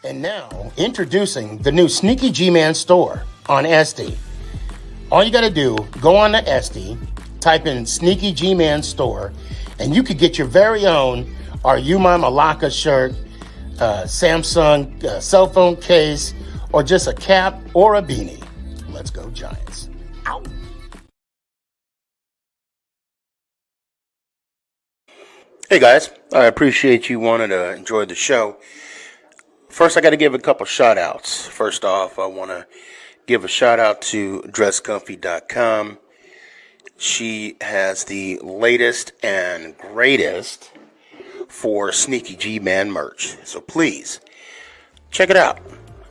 And now, introducing the new Sneaky G-Man store on SD. All you got to do, go on to SD, type in Sneaky G-Man store, and you could get your very own Are You My Malacca shirt, Samsung cell phone case, or just a cap or a beanie. Let's go Giants. Ow. Hey guys, I appreciate you wanting to enjoy the show. First, I got to give a couple shout outs. First off, I want to give a shout out to dresscomfy.com. She has the latest and greatest for Sneaky G-Man merch. So please, check it out.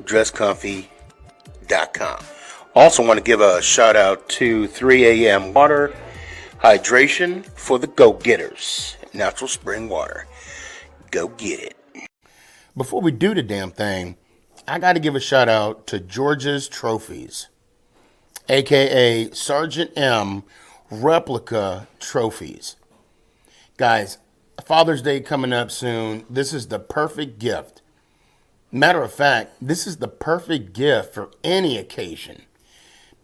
dresscomfy.com. Also want to give a shout out to 3 a.m. water hydration for the go-getters. Natural spring water. Go get it. Before we do the damn thing, I got to give a shout out to George's Trophies, aka Sergeant M replica trophies. Guys, Father's Day coming up soon. This is the perfect gift. Matter of fact, this is the perfect gift for any occasion.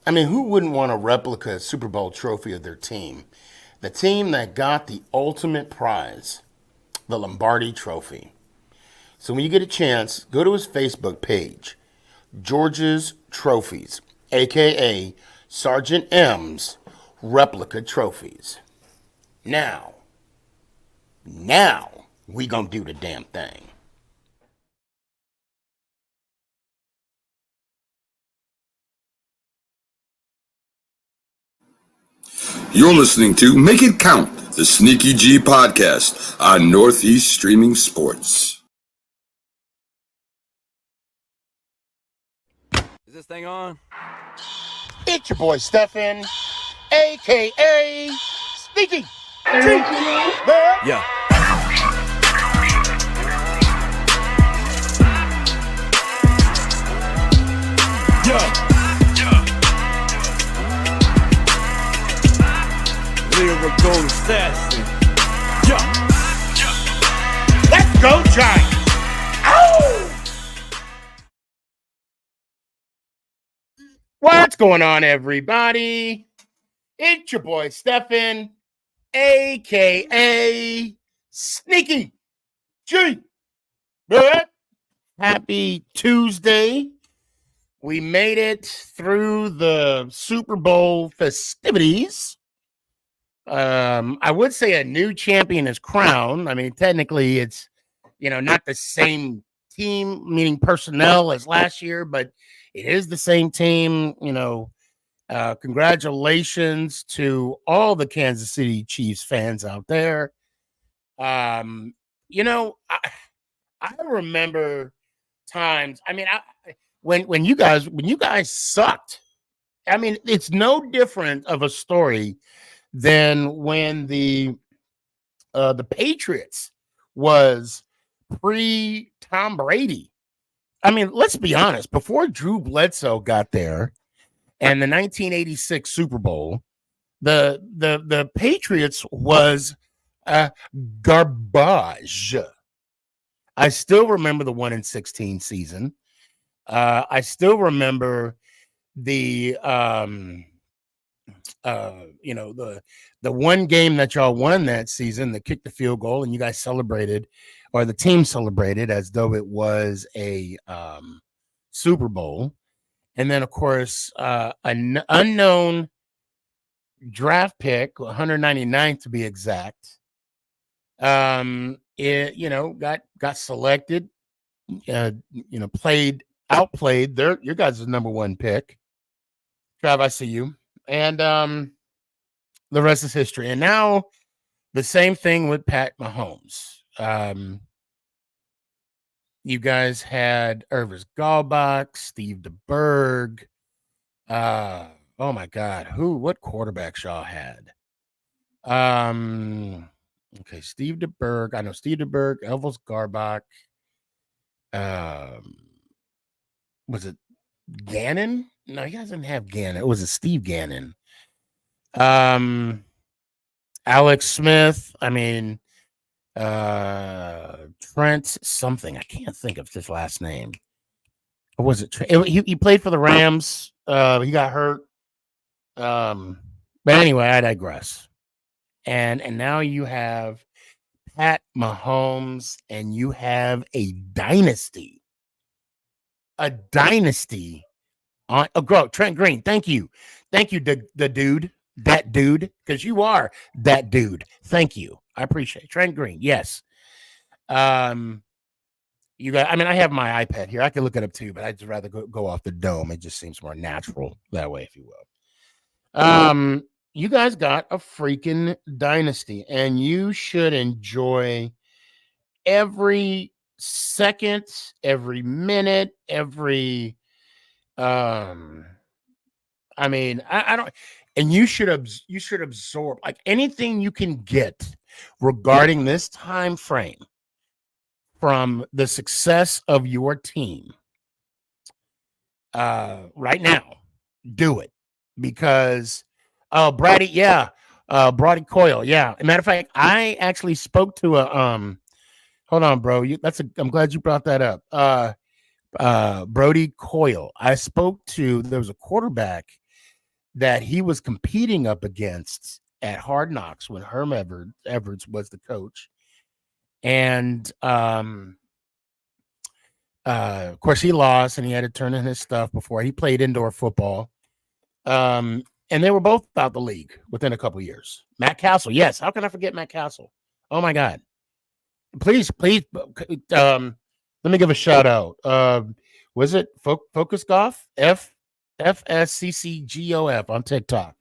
I mean, who wouldn't want a replica Super Bowl trophy of their team? The team that got the ultimate prize, the Lombardi Trophy. So when you get a chance, go to his Facebook page, George's Trophies, a.k.a. Sergeant M's Replica Trophies. Now, we gonna do the damn thing. You're listening to Make It Count, the Sneaky G podcast on Northeast Streaming Sports. Is this thing on? It's your boy Stefan, a.k.a. Sneaky G. Yeah. Lyrical assassin. Let's go Giants. Ow! What's going on, everybody? It's your boy Stefan, a.k.a. Sneaky G. Happy Tuesday. We made it through the Super Bowl festivities. I would say a new champion is crowned. I mean, technically it's, not the same team, meaning personnel as last year, but it is the same team. Congratulations to all the Kansas City Chiefs fans out there. I remember times. I mean, when you guys sucked. I mean, it's no different of a story than when the Patriots was pre-Tom Brady. I mean, let's be honest. Before Drew Bledsoe got there and the 1986 Super Bowl, the Patriots was garbage. I still remember the 1-16 season. I still remember the the one game that y'all won that season, that kicked the field goal, and you guys celebrated, or the team celebrated as though it was a Super Bowl. And then, of course, an unknown draft pick, 199th to be exact, got selected, outplayed your guys' number one pick. Trav, I see you. And the rest is history. And now the same thing with Pat Mahomes. You guys had Irvis Gallbach, Steve DeBerg. Oh my God, what quarterbacks y'all had? Okay, Steve DeBerg. I know Steve DeBerg, Elvis Garbach. Was it Gannon? No, he doesn't have Gannon. It was a Steve Gannon. Alex Smith. I mean, Trent something. I can't think of his last name. Or was it? He played for the Rams. He got hurt. But anyway, I digress. And now you have Pat Mahomes, and you have a dynasty. A dynasty on Trent Green. Thank you, the dude, that dude, because you are that dude. Thank you, I appreciate it. Trent Green. Yes. You got. I mean, I have my iPad here. I can look it up too, but I'd just rather go off the dome. It just seems more natural that way, if you will. You guys got a freaking dynasty, and you should enjoy every second, every minute, every. I mean, I don't. And you should absorb like anything you can get regarding this time frame from the success of your team. Right now, do it because. Oh, Brady, yeah. Brady Coyle, yeah. As a matter of fact, I actually spoke to a hold on, bro. I'm glad you brought that up. Brody Coyle. There was a quarterback that he was competing up against at Hard Knocks when Herm Edwards was the coach. And of course he lost and he had to turn in his stuff before he played indoor football. And they were both out the league within a couple years. Matt Castle, yes. How can I forget Matt Castle? Oh my God! Please, let me give a shout out. Was it Focus Golf? FSCCGOF on TikTok.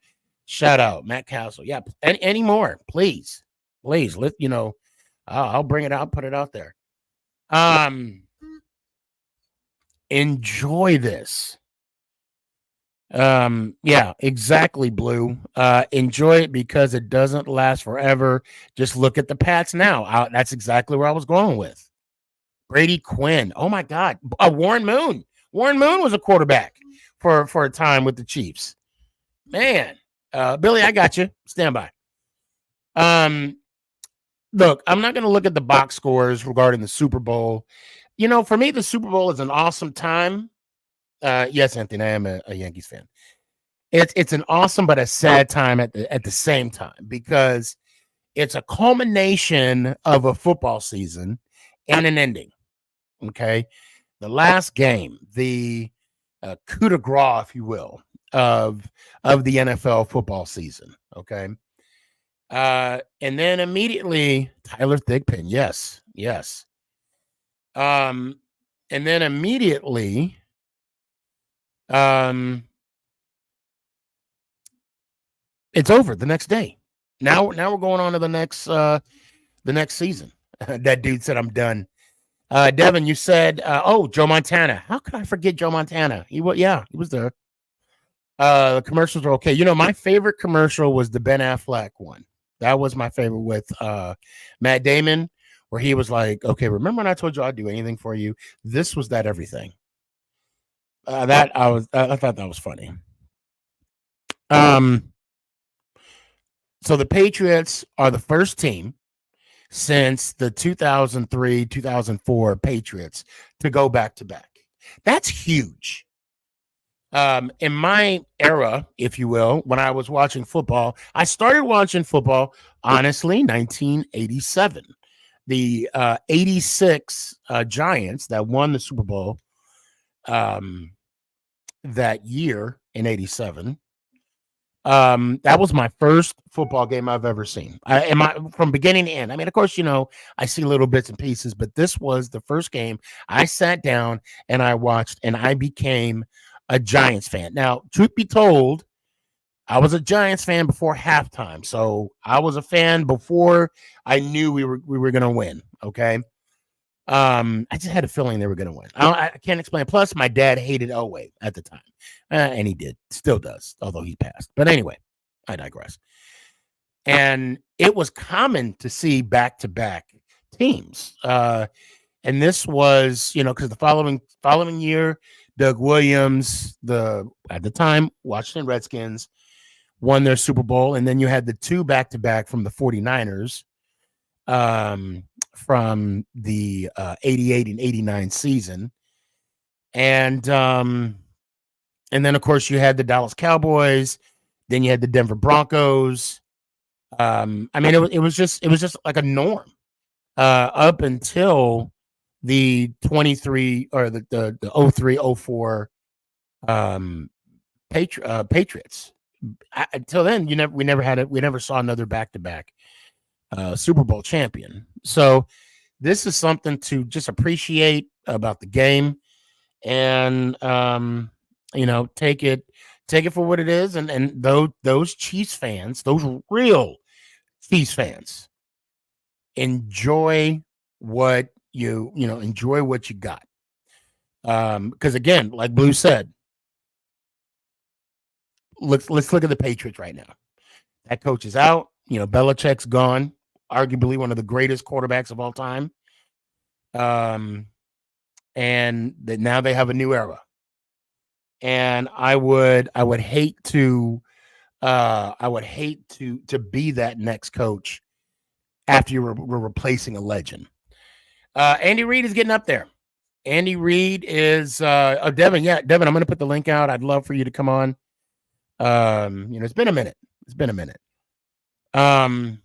Shout out Matt Castle. Yeah, any more? Please. Let I'll bring it out. Put it out there. Enjoy this. Yeah, exactly, Blue. Enjoy it because it doesn't last forever. Just look at the Pats now. That's exactly where I was going with. Brady Quinn. Oh my God. Warren Moon. Warren Moon was a quarterback for a time with the Chiefs. Man. Billy, I got you. Stand by. Look, I'm not going to look at the box scores regarding the Super Bowl. For me, the Super Bowl is an awesome time. Yes, Anthony, I am a Yankees fan. It's an awesome but a sad time at the same time because it's a culmination of a football season and an ending. Okay, the last game, the coup de grace, if you will, of the NFL football season. Okay, and then immediately Tyler Thigpen. Yes. And then immediately. It's over the next day. Now we're going on to the next season. That dude said I'm done. Devin, you said Joe Montana. How could I forget Joe Montana? He was there. The commercials are okay. My favorite commercial was the Ben Affleck one. That was my favorite with Matt Damon, where he was like, okay, remember when I told you I'd do anything for you? This was that everything. I thought that was funny. So the Patriots are the first team since the 2003-2004 Patriots to go back to back. That's huge. In my era, if you will, when I was watching football, I started watching football, honestly, 1987. The 86 Giants that won the Super Bowl that year in 87. That was my first football game I've ever seen. From beginning to end. I mean, of course, I see little bits and pieces, but this was the first game I sat down and I watched, and I became a Giants fan. Now, truth be told, I was a Giants fan before halftime, so I was a fan before I knew we were going to win. Okay. I just had a feeling they were going to win. I can't explain. Plus, my dad hated Elway at the time, and he still does, although he's passed. But anyway, I digress. And it was common to see back-to-back teams, and this was, because the following year, Doug Williams, at the time Washington Redskins, won their Super Bowl, and then you had the two back-to-back from the 49ers. from the 88 and 89 season. And then of course you had the Dallas Cowboys, then you had the Denver Broncos. I mean, it was just like a norm up until the 23 or the 03 04 Patriots. Until then, we never saw another back-to-back Super Bowl champion. So this is something to just appreciate about the game, and take it for what it is. And those Chiefs fans, those real Chiefs fans, enjoy what enjoy what you got. Because again, like Blue said, let's look at the Patriots right now. That coach is out. Belichick's gone, arguably one of the greatest quarterbacks of all time. And that now they have a new era. And I would hate to be that next coach after you're replacing a legend. Andy Reid is getting up there. Andy Reid is Devin. Yeah, Devin, I'm going to put the link out. I'd love for you to come on. It's been a minute. The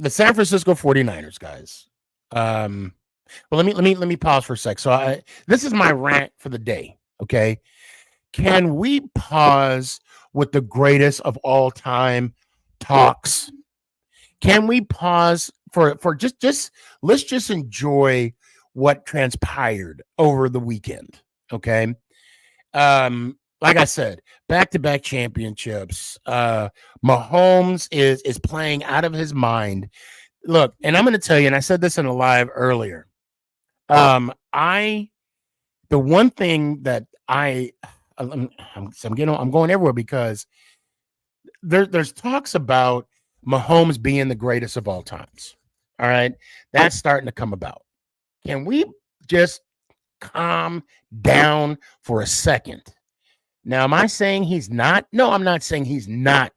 San Francisco 49ers, guys. Well, let me pause for a sec. So this is my rant for the day. Okay. Can we pause with the greatest of all time talks? Can we pause for just let's just enjoy what transpired over the weekend. Okay. Like I said, back-to-back championships. Mahomes is playing out of his mind. Look, and I'm going to tell you, and I said this in a live earlier. The one thing that I'm going everywhere because there's talks about Mahomes being the greatest of all times. All right, that's starting to come about. Can we just calm down for a second? Now, am I saying he's not? No, I'm not saying he's not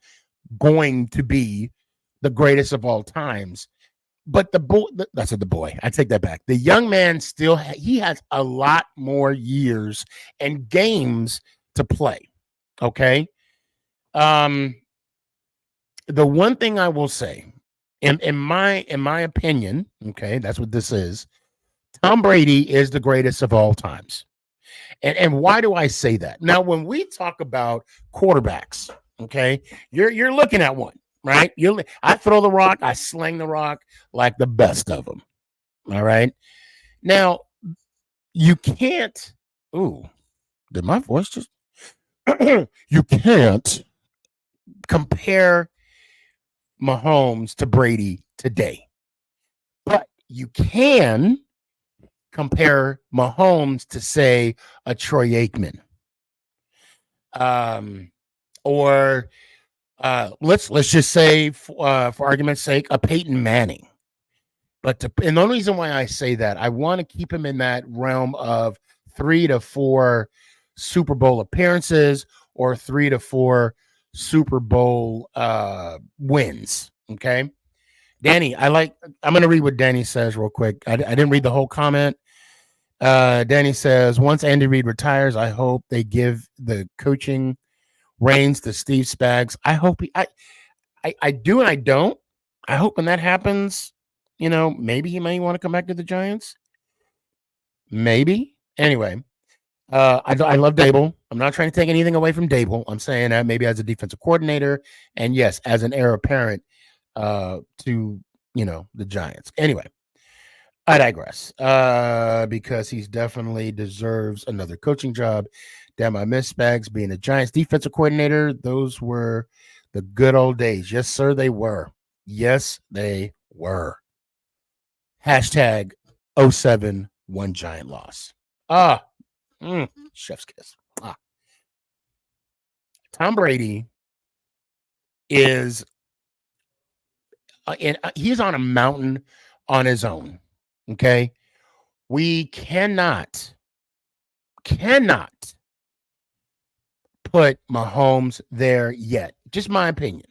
going to be the greatest of all times. But the boy. I take that back. The young man he has a lot more years and games to play. Okay. The one thing I will say, in my opinion, okay, that's what this is. Tom Brady is the greatest of all times. And why do I say that? Now, when we talk about quarterbacks, okay, you're looking at one, right? I throw the rock, I sling the rock like the best of them. All right. Now, you can't. Ooh, did my voice just? You can't compare Mahomes to Brady today, but you can compare Mahomes to, say, a Troy Aikman, or let's just say, for argument's sake, a Peyton Manning. And the only reason why I say that, I want to keep him in that realm of 3 to 4 Super Bowl appearances or 3 to 4 Super Bowl wins. Okay. Danny, I'm going to read what Danny says real quick. I didn't read the whole comment. Danny says, once Andy Reid retires, I hope they give the coaching reins to Steve Spags. I hope I do and I don't. I hope when that happens, maybe he may want to come back to the Giants. Maybe. Anyway, I love Dable. I'm not trying to take anything away from Dable. I'm saying that maybe as a defensive coordinator and, yes, as an heir apparent to the Giants. Anyway, I digress because he definitely deserves another coaching job. Damn, I miss Spags being a Giants defensive coordinator. Those were the good old days. Yes, sir, they were. Yes, they were. Hashtag 07 one Giant loss. Chef's kiss. Tom Brady is he's on a mountain on his own. Okay. We cannot put Mahomes there yet. Just my opinion.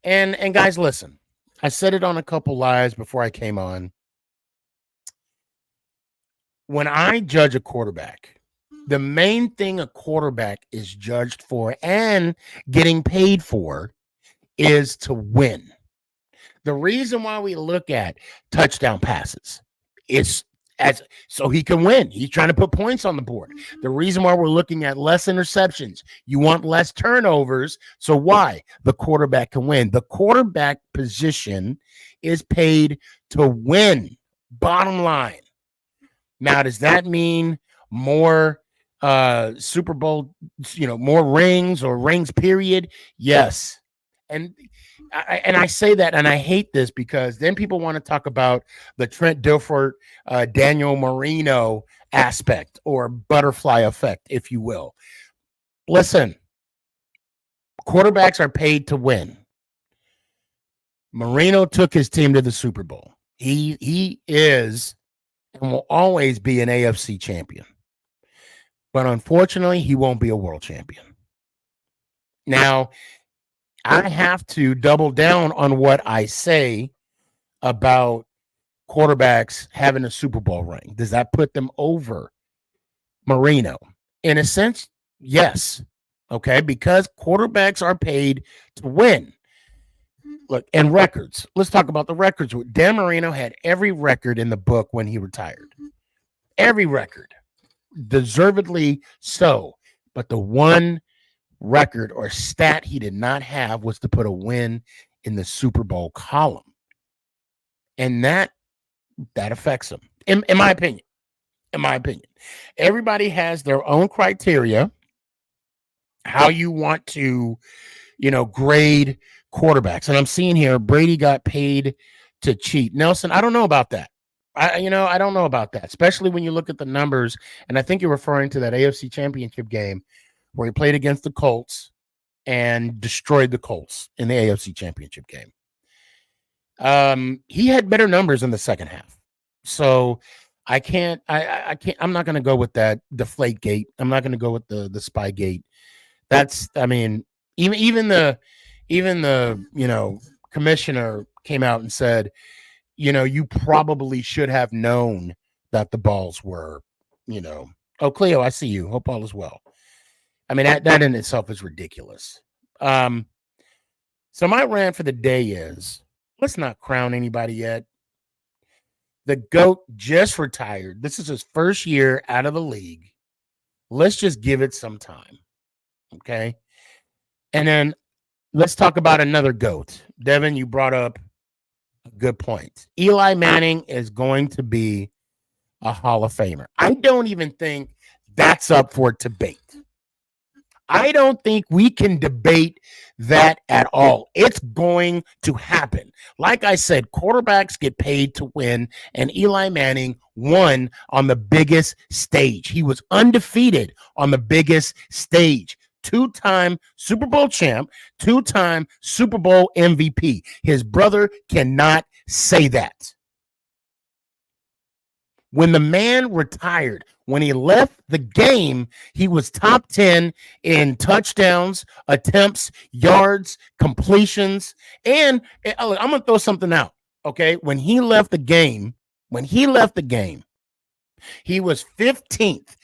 And guys, listen, I said it on a couple lives before I came on. When I judge a quarterback, the main thing a quarterback is judged for and getting paid for is to win. The reason why we look at touchdown passes is as so he can win. He's trying to put points on the board. The reason why we're looking at less interceptions, you want less turnovers. So why? The quarterback can win. The quarterback position is paid to win. Bottom line. Now, does that mean more Super Bowl, more rings or rings period? Yes. And I say that, and I hate this because then people want to talk about the Trent Dilford, Daniel Marino aspect or butterfly effect, if you will. Listen, quarterbacks are paid to win. Marino took his team to the Super Bowl. He is and will always be an AFC champion. But unfortunately, he won't be a world champion. Now, I have to double down on what I say about quarterbacks having a Super Bowl ring. Does that put them over Marino? In a sense, yes. Okay, because quarterbacks are paid to win. Look, and records. Let's talk about the records. Dan Marino had every record in the book when he retired. Every record. Deservedly so. But the one record or stat he did not have was to put a win in the Super Bowl column. And that affects him, in my opinion. In my opinion. Everybody has their own criteria, how you want to, grade quarterbacks. And I'm seeing here, Brady got paid to cheat. Nelson, I don't know about that. I don't know about that, especially when you look at the numbers. And I think you're referring to that AFC Championship game where he played against the Colts and destroyed the Colts in the AFC Championship game. He had better numbers in the second half. So I can't, I'm not going to go with that deflate gate. I'm not going to go with the spy gate. That's, even the commissioner came out and said, you probably should have known that the balls were, oh, Cleo, I see you. Hope all is well. That in itself is ridiculous. So my rant for the day is, let's not crown anybody yet. The GOAT just retired. This is his first year out of the league. Let's just give it some time. Okay. And then let's talk about another GOAT. Devin, you brought up a good point. Eli Manning is going to be a Hall of Famer. I don't even think that's up for debate. I don't think we can debate that at all. It's going to happen. Like I said, quarterbacks get paid to win, and Eli Manning won on the biggest stage. He was undefeated on the biggest stage. Two-time Super Bowl champ, two-time Super Bowl MVP. His brother cannot say that. When the man retired, when he left the game, he was top 10 in touchdowns, attempts, yards, completions. And I'm going to throw something out, okay? When he left the game, he was 15th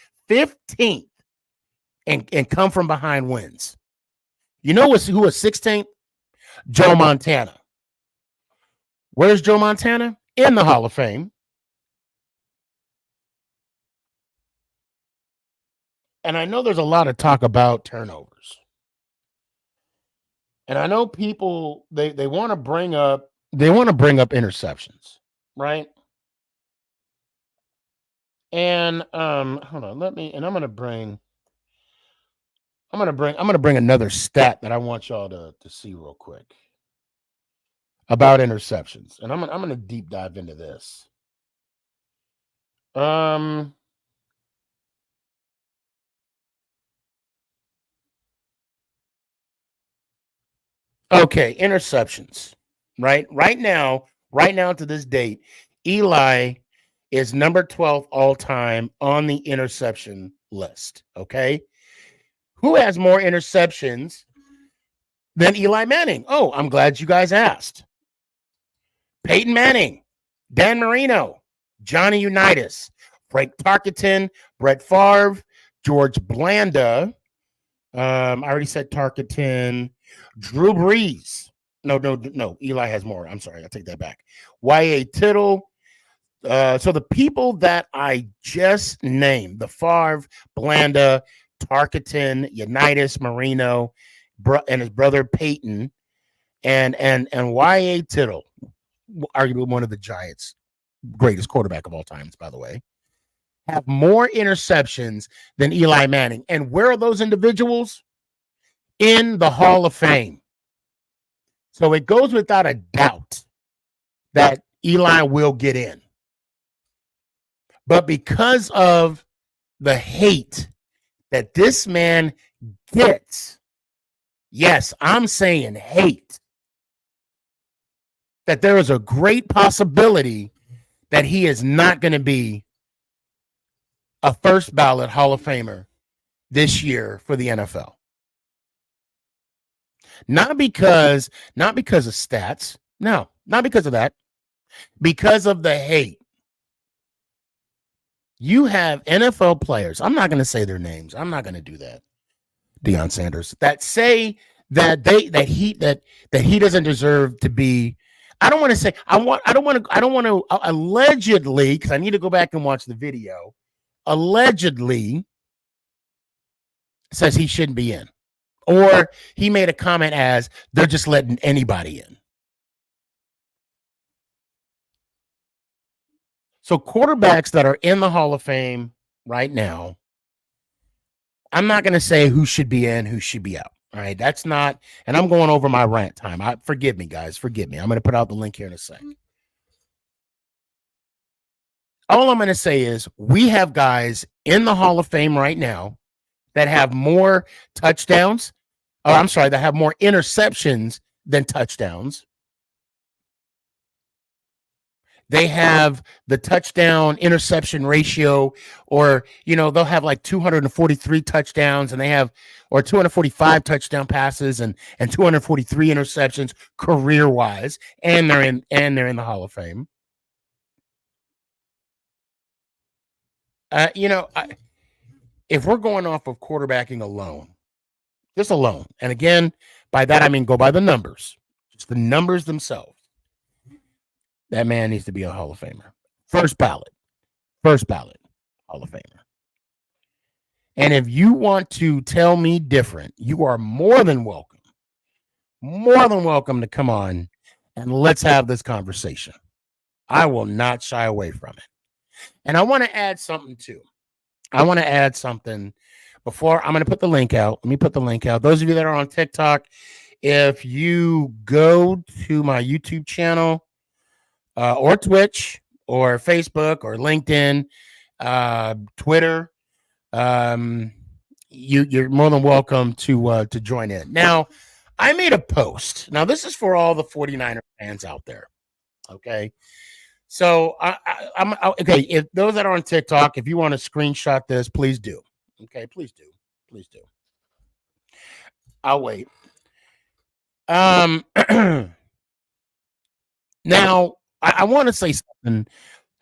and come from behind wins. You know who was 16th? Joe Montana. Where's Joe Montana? In the Hall of Fame. And I know there's a lot of talk about turnovers. And I know people they want to bring up interceptions, right? And hold on, I'm gonna bring another stat that I want y'all to see real quick about interceptions. And I'm gonna deep dive into this. Okay, interceptions. Right now to this date, Eli is number 12 all time on the interception list. Okay. Who has more interceptions than Eli Manning? Oh, I'm glad you guys asked. Peyton Manning, Dan Marino, Johnny Unitas, Frank Tarkenton, Brett Favre, George Blanda. I already said Tarkenton, Drew Brees. No. Eli has more. I'm sorry. I take that back. Y.A. Tittle. So the people that I just named, the Favre, Blanda, Tarkenton, Unitas, Marino, and his brother Peyton, and Y.A. Tittle, arguably one of the Giants' greatest quarterback of all times, by the way, have more interceptions than Eli Manning. And where are those individuals? In the Hall of Fame. So it goes without a doubt that Eli will get in. But because of the hate that this man gets, yes, I'm saying hate, that there is a great possibility that he is not going to be a first ballot Hall of Famer this year for the NFL. Not because of stats. No, not because of that. Because of the hate. You have NFL players. I'm not going to say their names. I'm not going to do that. Deion Sanders, that say that he doesn't deserve to be. I don't want to say I don't want to allegedly, because I need to go back and watch the video. Allegedly says he shouldn't be in. Or he made a comment as they're just letting anybody in. So quarterbacks that are in the Hall of Fame right now, I'm not going to say who should be in, who should be out. All right. That's not, and I'm going over my rant time. Forgive me, guys. Forgive me. I'm going to put out the link here in a second. All I'm going to say is we have guys in the Hall of Fame right now that have more touchdowns. That have more interceptions than touchdowns. They have the touchdown interception ratio, or, they'll have like 243 touchdowns and or 245 touchdown passes and 243 interceptions career wise. And they're in the Hall of Fame. If we're going off of quarterbacking alone, just alone. And again, by that, I mean, go by the numbers, just the numbers themselves. That man needs to be a Hall of Famer. First ballot Hall of Famer. And if you want to tell me different, you are more than welcome to come on and let's have this conversation. I will not shy away from it. And I want to add something too. Before I'm going to put the link out. Let me put the link out. Those of you that are on TikTok, if you go to my YouTube channel, or Twitch or Facebook or LinkedIn, Twitter, you're more than welcome to join in. Now, I made a post. Now, this is for all the 49er fans out there. Okay. So I'm okay. If those that are on TikTok, if you want to screenshot this, please do. Okay, please do. I'll wait. Now, I want to say something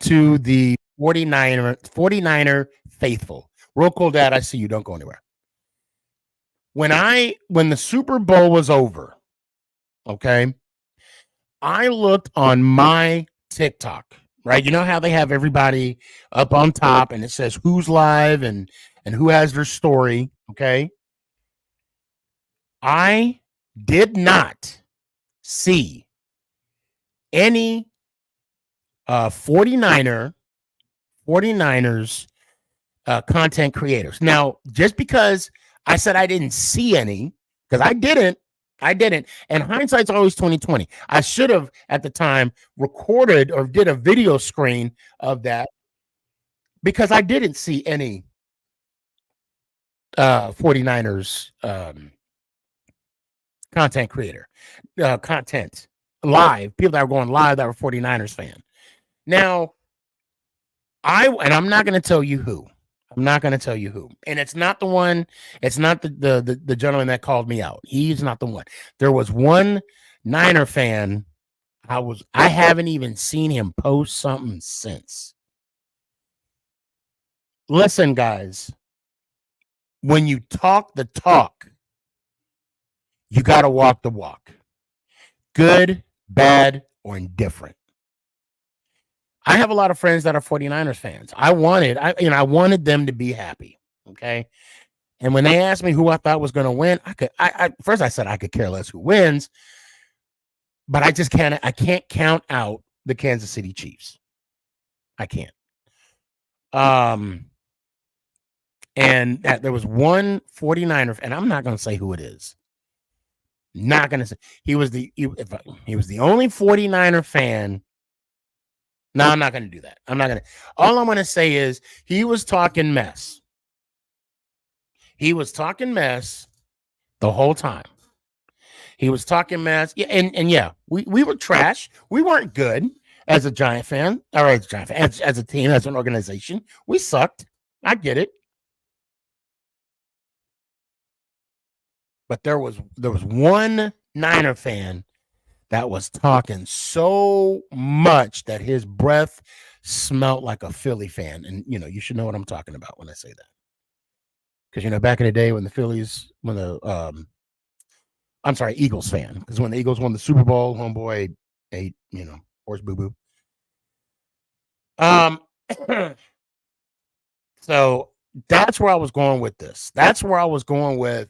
to the 49er faithful. Real cool, Dad. I see you. Don't go anywhere. When the Super Bowl was over, okay, I looked on my TikTok, right? You know how they have everybody up on top and it says who's live and who has their story, okay? I did not see any 49ers content creators. Now, just because I said I didn't see any, because I didn't. And hindsight's always 20/20. I should have at the time recorded or did a video screen of that, because I didn't see any 49ers content creator content live, people that were going live that were 49ers fan. Now, I'm not going to tell you who. And it's not the one, it's not the gentleman that called me out. He's not the one. There was one Niner fan. I haven't even seen him post something since. Listen, guys, when you talk the talk, you got to walk the walk. Good, bad, or indifferent. I have a lot of friends that are 49ers fans. I wanted them to be happy. Okay. And when they asked me who I thought was going to win, first I said I could care less who wins, but I can't count out the Kansas City Chiefs. I can't. And that there was one 49er, and I'm not going to say who it is. Not going to say he was the only 49er fan. No, I'm not going to do that. All I'm going to say is he was talking mess. He was talking mess the whole time. He was talking mess. Yeah, and yeah, we were trash. We weren't good as a Giant fan, or as a team, as an organization. We sucked. I get it. But there was one Niner fan that was talking so much that his breath smelled like a Philly fan. And, you should know what I'm talking about when I say that. Because, back in the day when Eagles fan. Because when the Eagles won the Super Bowl, homeboy ate, horse boo-boo. So that's where I was going with this. That's where I was going with.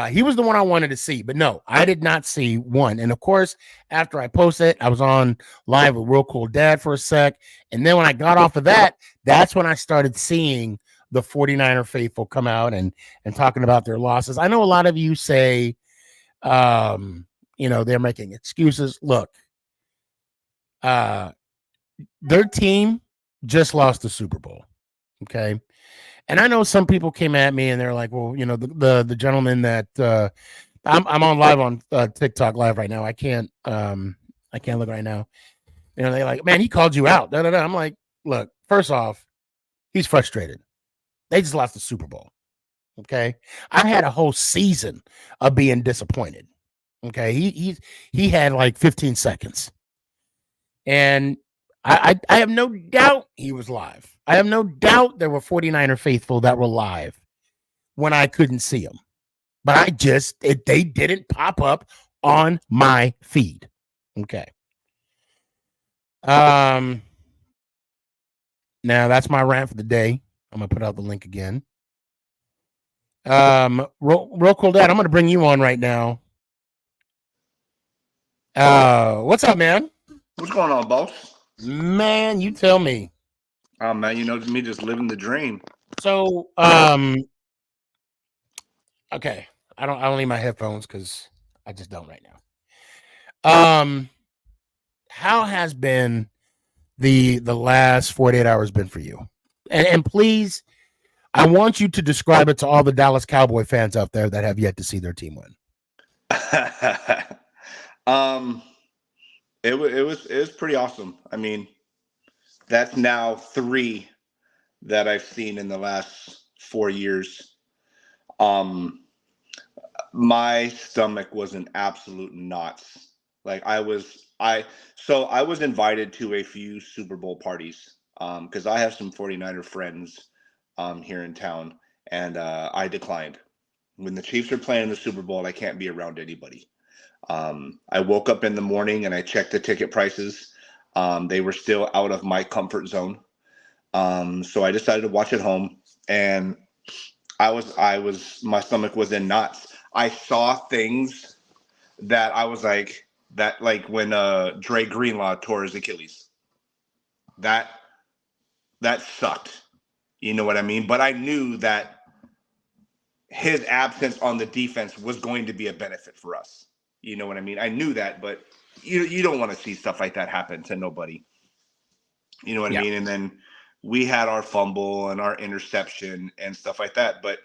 He was the one I wanted to see, but no, I did not see one. And of course, after I posted it, I was on live with Real Cool Dad for a sec. And then when I got off of that, that's when I started seeing the 49er faithful come out and talking about their losses. I know a lot of you say, they're making excuses. Look, their team just lost the Super Bowl. Okay. And I know some people came at me and they're like, well, the gentleman that I'm on live on TikTok live right now. I can't look right now. They're like, man, he called you out. I'm like, look, first off, he's frustrated. They just lost the Super Bowl. Okay. I had a whole season of being disappointed. Okay. He had like 15 seconds. And I have no doubt he was live. I have no doubt there were 49er faithful that were live when I couldn't see them. But they didn't pop up on my feed. Okay. Now that's my rant for the day. I'm going to put out the link again. Real Cool Dad, I'm going to bring you on right now. What's up, man? What's going on, boss? Man, you tell me. Oh man, me just living the dream. So, okay. I don't need my headphones because I just don't right now. How has been the last 48 hours been for you? And please, I want you to describe it to all the Dallas Cowboy fans out there that have yet to see their team win. It was pretty awesome. I mean, that's now 3 that I've seen in the last 4 years. My stomach was an absolute knots. Like I was invited to a few Super Bowl parties because I have some 49er friends here in town, and I declined. When the Chiefs are playing the Super Bowl, I can't be around anybody. I woke up in the morning and I checked the ticket prices. They were still out of my comfort zone. So I decided to watch at home, and my stomach was in knots. I saw things that I was like when Dre Greenlaw tore his Achilles. That sucked. You know what I mean? But I knew that his absence on the defense was going to be a benefit for us. You know what I mean? I knew that, but you don't want to see stuff like that happen to nobody. You know what I mean? And then we had our fumble and our interception and stuff like that. But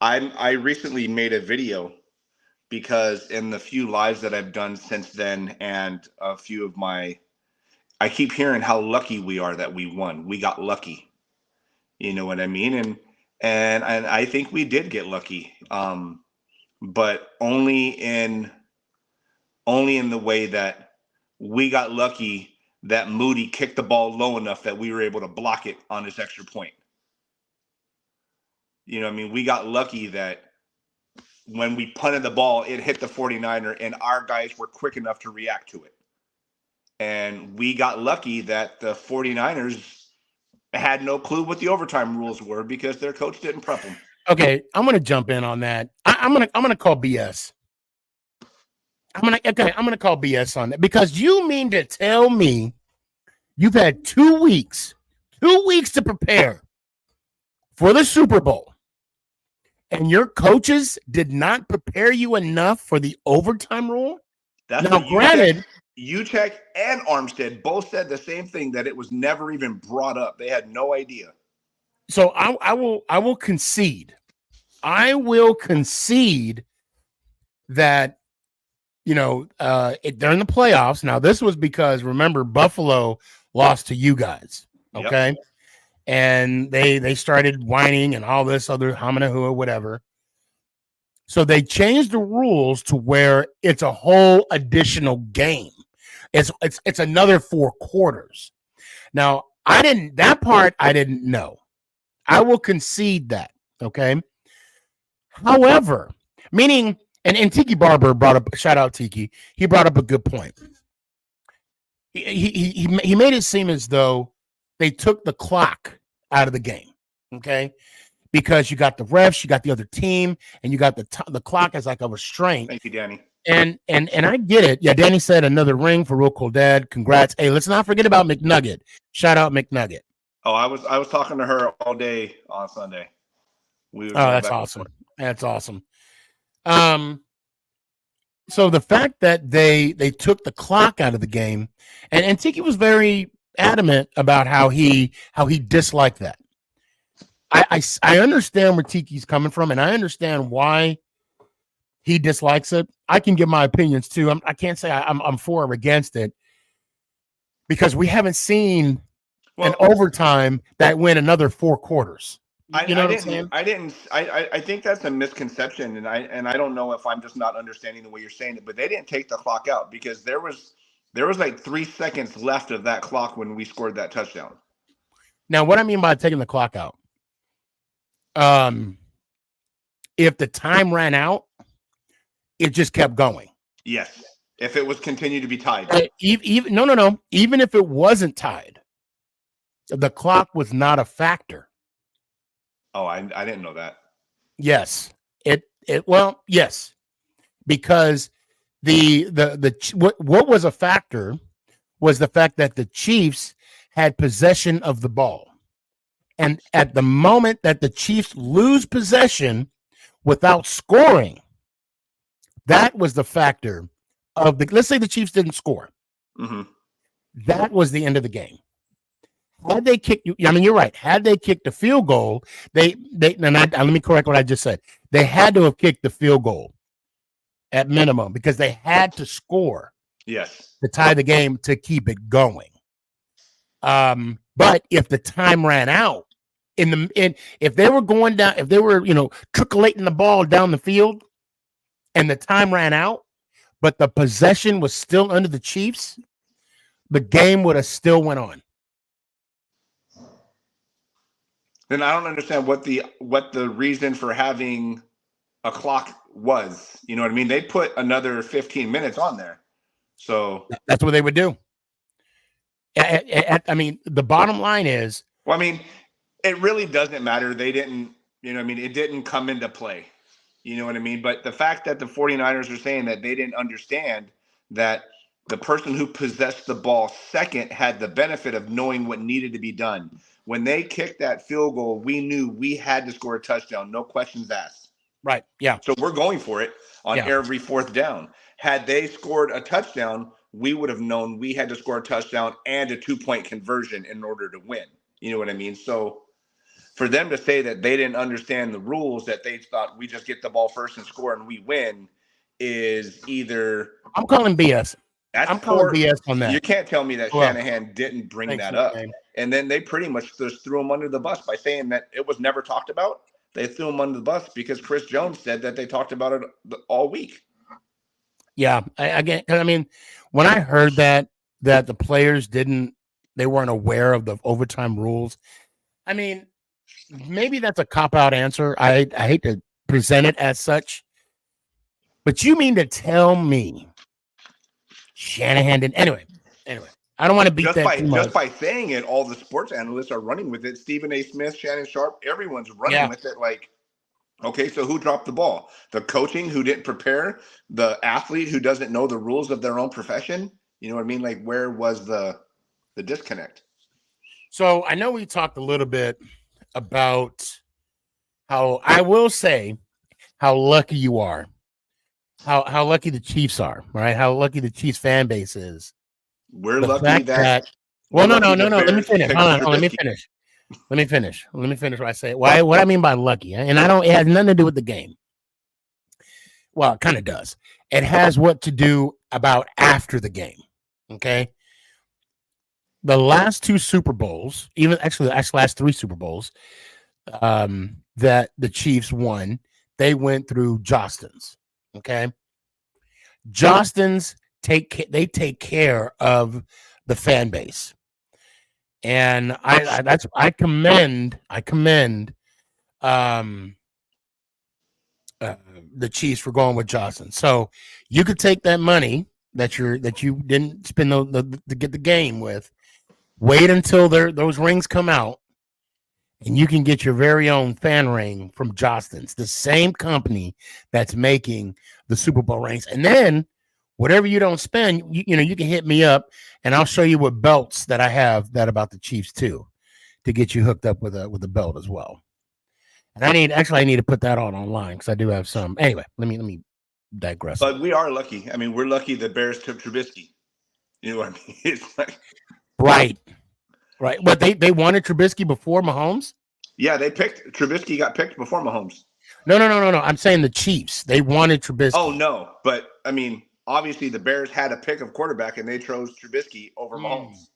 I recently made a video because in the few lives that I've done since then, and a few of I keep hearing how lucky we are that we won. We got lucky. You know what I mean? And I think we did get lucky. But only in the way that we got lucky that Moody kicked the ball low enough that we were able to block it on his extra point. You know what I mean? We got lucky that when we punted the ball, it hit the 49er, and our guys were quick enough to react to it. And we got lucky that the 49ers had no clue what the overtime rules were because their coach didn't prep them. Okay, I'm going to jump in on that. I'm going to call BS. I'm going to call BS on that, because you mean to tell me you've had 2 weeks to prepare for the Super Bowl, and your coaches did not prepare you enough for the overtime rule? That's now, granted, Juszczyk and Armstead both said the same thing, that it was never even brought up. They had no idea. So I will concede. I will concede that, during the playoffs. Now, this was because, remember, Buffalo lost to you guys. Okay. Yep. And they started whining and all this other homina or whatever. So they changed the rules to where it's a whole additional game. It's another 4 quarters. Now, I didn't know. I will concede that. Okay. However, meaning, and Tiki Barber brought up, shout out Tiki, he brought up a good point. He made it seem as though they took the clock out of the game. Okay. Because you got the refs, you got the other team, and you got the clock as like a restraint. Thank you, Danny. And I get it. Yeah, Danny said another ring for Real Cool Dad. Congrats. Hey, let's not forget about McNugget. Shout out McNugget. Oh, I was talking to her all day on Sunday. That's awesome. That's awesome. So the fact that they took the clock out of the game, and Tiki was very adamant about how he disliked that. I understand where Tiki's coming from, and I understand why he dislikes it. I can give my opinions too. I can't say I'm for or against it, because we haven't seen an overtime that went another 4 quarters. You know what I'm saying? I think that's a misconception, and I don't know if I'm just not understanding the way you're saying it, but they didn't take the clock out because there was like 3 seconds left of that clock when we scored that touchdown. Now, what I mean by taking the clock out, if the time ran out, it just kept going. Yes. If it was continued to be tied. No. Even if it wasn't tied, the clock was not a factor. Oh, I didn't know that. Yes. Yes. Because what was a factor was the fact that the Chiefs had possession of the ball. And at the moment that the Chiefs lose possession without scoring, that was the factor of let's say the Chiefs didn't score. Mm-hmm. That was the end of the game. Had they kicked you, I mean, you're right. Had they kicked the field goal, let me correct what I just said. They had to have kicked the field goal at minimum because they had to score. Yes. To tie the game to keep it going. But if the time ran out, if they were going down, if they were, trickulating the ball down the field and the time ran out, but the possession was still under the Chiefs, the game would have still went on. Then I don't understand what the reason for having a clock was. You know what I mean? They put another 15 minutes on there. So that's what they would do. I mean, the bottom line is, well, I mean, it really doesn't matter. They didn't, it didn't come into play. You know what I mean? But the fact that the 49ers are saying that they didn't understand that the person who possessed the ball second had the benefit of knowing what needed to be done. When they kicked that field goal, we knew we had to score a touchdown. No questions asked. Right. Yeah. So we're going for it on every 4th down. Had they scored a touchdown, we would have known we had to score a touchdown and a 2-point conversion in order to win. You know what I mean? So for them to say that they didn't understand the rules, that they thought we just get the ball first and score and we win, is either I'm calling BS. I'm calling BS on that. You can't tell me that Shanahan didn't bring that up. Man. And then they pretty much just threw him under the bus by saying that it was never talked about. They threw him under the bus because Chris Jones said that they talked about it all week. Yeah, again, I mean, when I heard that the players they weren't aware of the overtime rules. I mean, maybe that's a cop out answer. I hate to present it as such, but you mean to tell me Shanahan didn't? Anyway, I don't want to beat that too much. Just by saying it, all the sports analysts are running with it. Stephen A. Smith, Shannon Sharp, everyone's running with it. Like, okay, so who dropped the ball? The coaching who didn't prepare, the athlete who doesn't know the rules of their own profession. You know what I mean? Like, where was the disconnect? So I know we talked a little bit about how I will say how lucky you are, how lucky the Chiefs are, right? How lucky the Chiefs fan base is. We're The lucky fact that. Well, no. Let me finish. Hold on. Let me finish. Let me finish what I say. What I mean by lucky, and it has nothing to do with the game. Well, it kind of does. It has what to do about after the game. Okay. The last two Super Bowls, even actually the last three Super Bowls, that the Chiefs won, they went through Jostens. Okay. Jostens take care of the fan base. And I commend the Chiefs for going with Johnson. So you could take that money that you didn't spend to get the game with, wait until those rings come out, and you can get your very own fan ring from Jostens, the same company that's making the Super Bowl rings. And then whatever you don't spend, you can hit me up and I'll show you what belts that I have that about the Chiefs too, to get you hooked up with a belt as well. And I need to put that online because I do have some. Anyway, let me digress. But we are lucky. I mean, we're lucky the Bears took Trubisky. You know what I mean? It's like right. But they wanted Trubisky before Mahomes. Yeah, Trubisky got picked before Mahomes. No. I'm saying the Chiefs. They wanted Trubisky. Oh no, but I mean, obviously the Bears had a pick of quarterback and they chose Trubisky over Mahomes.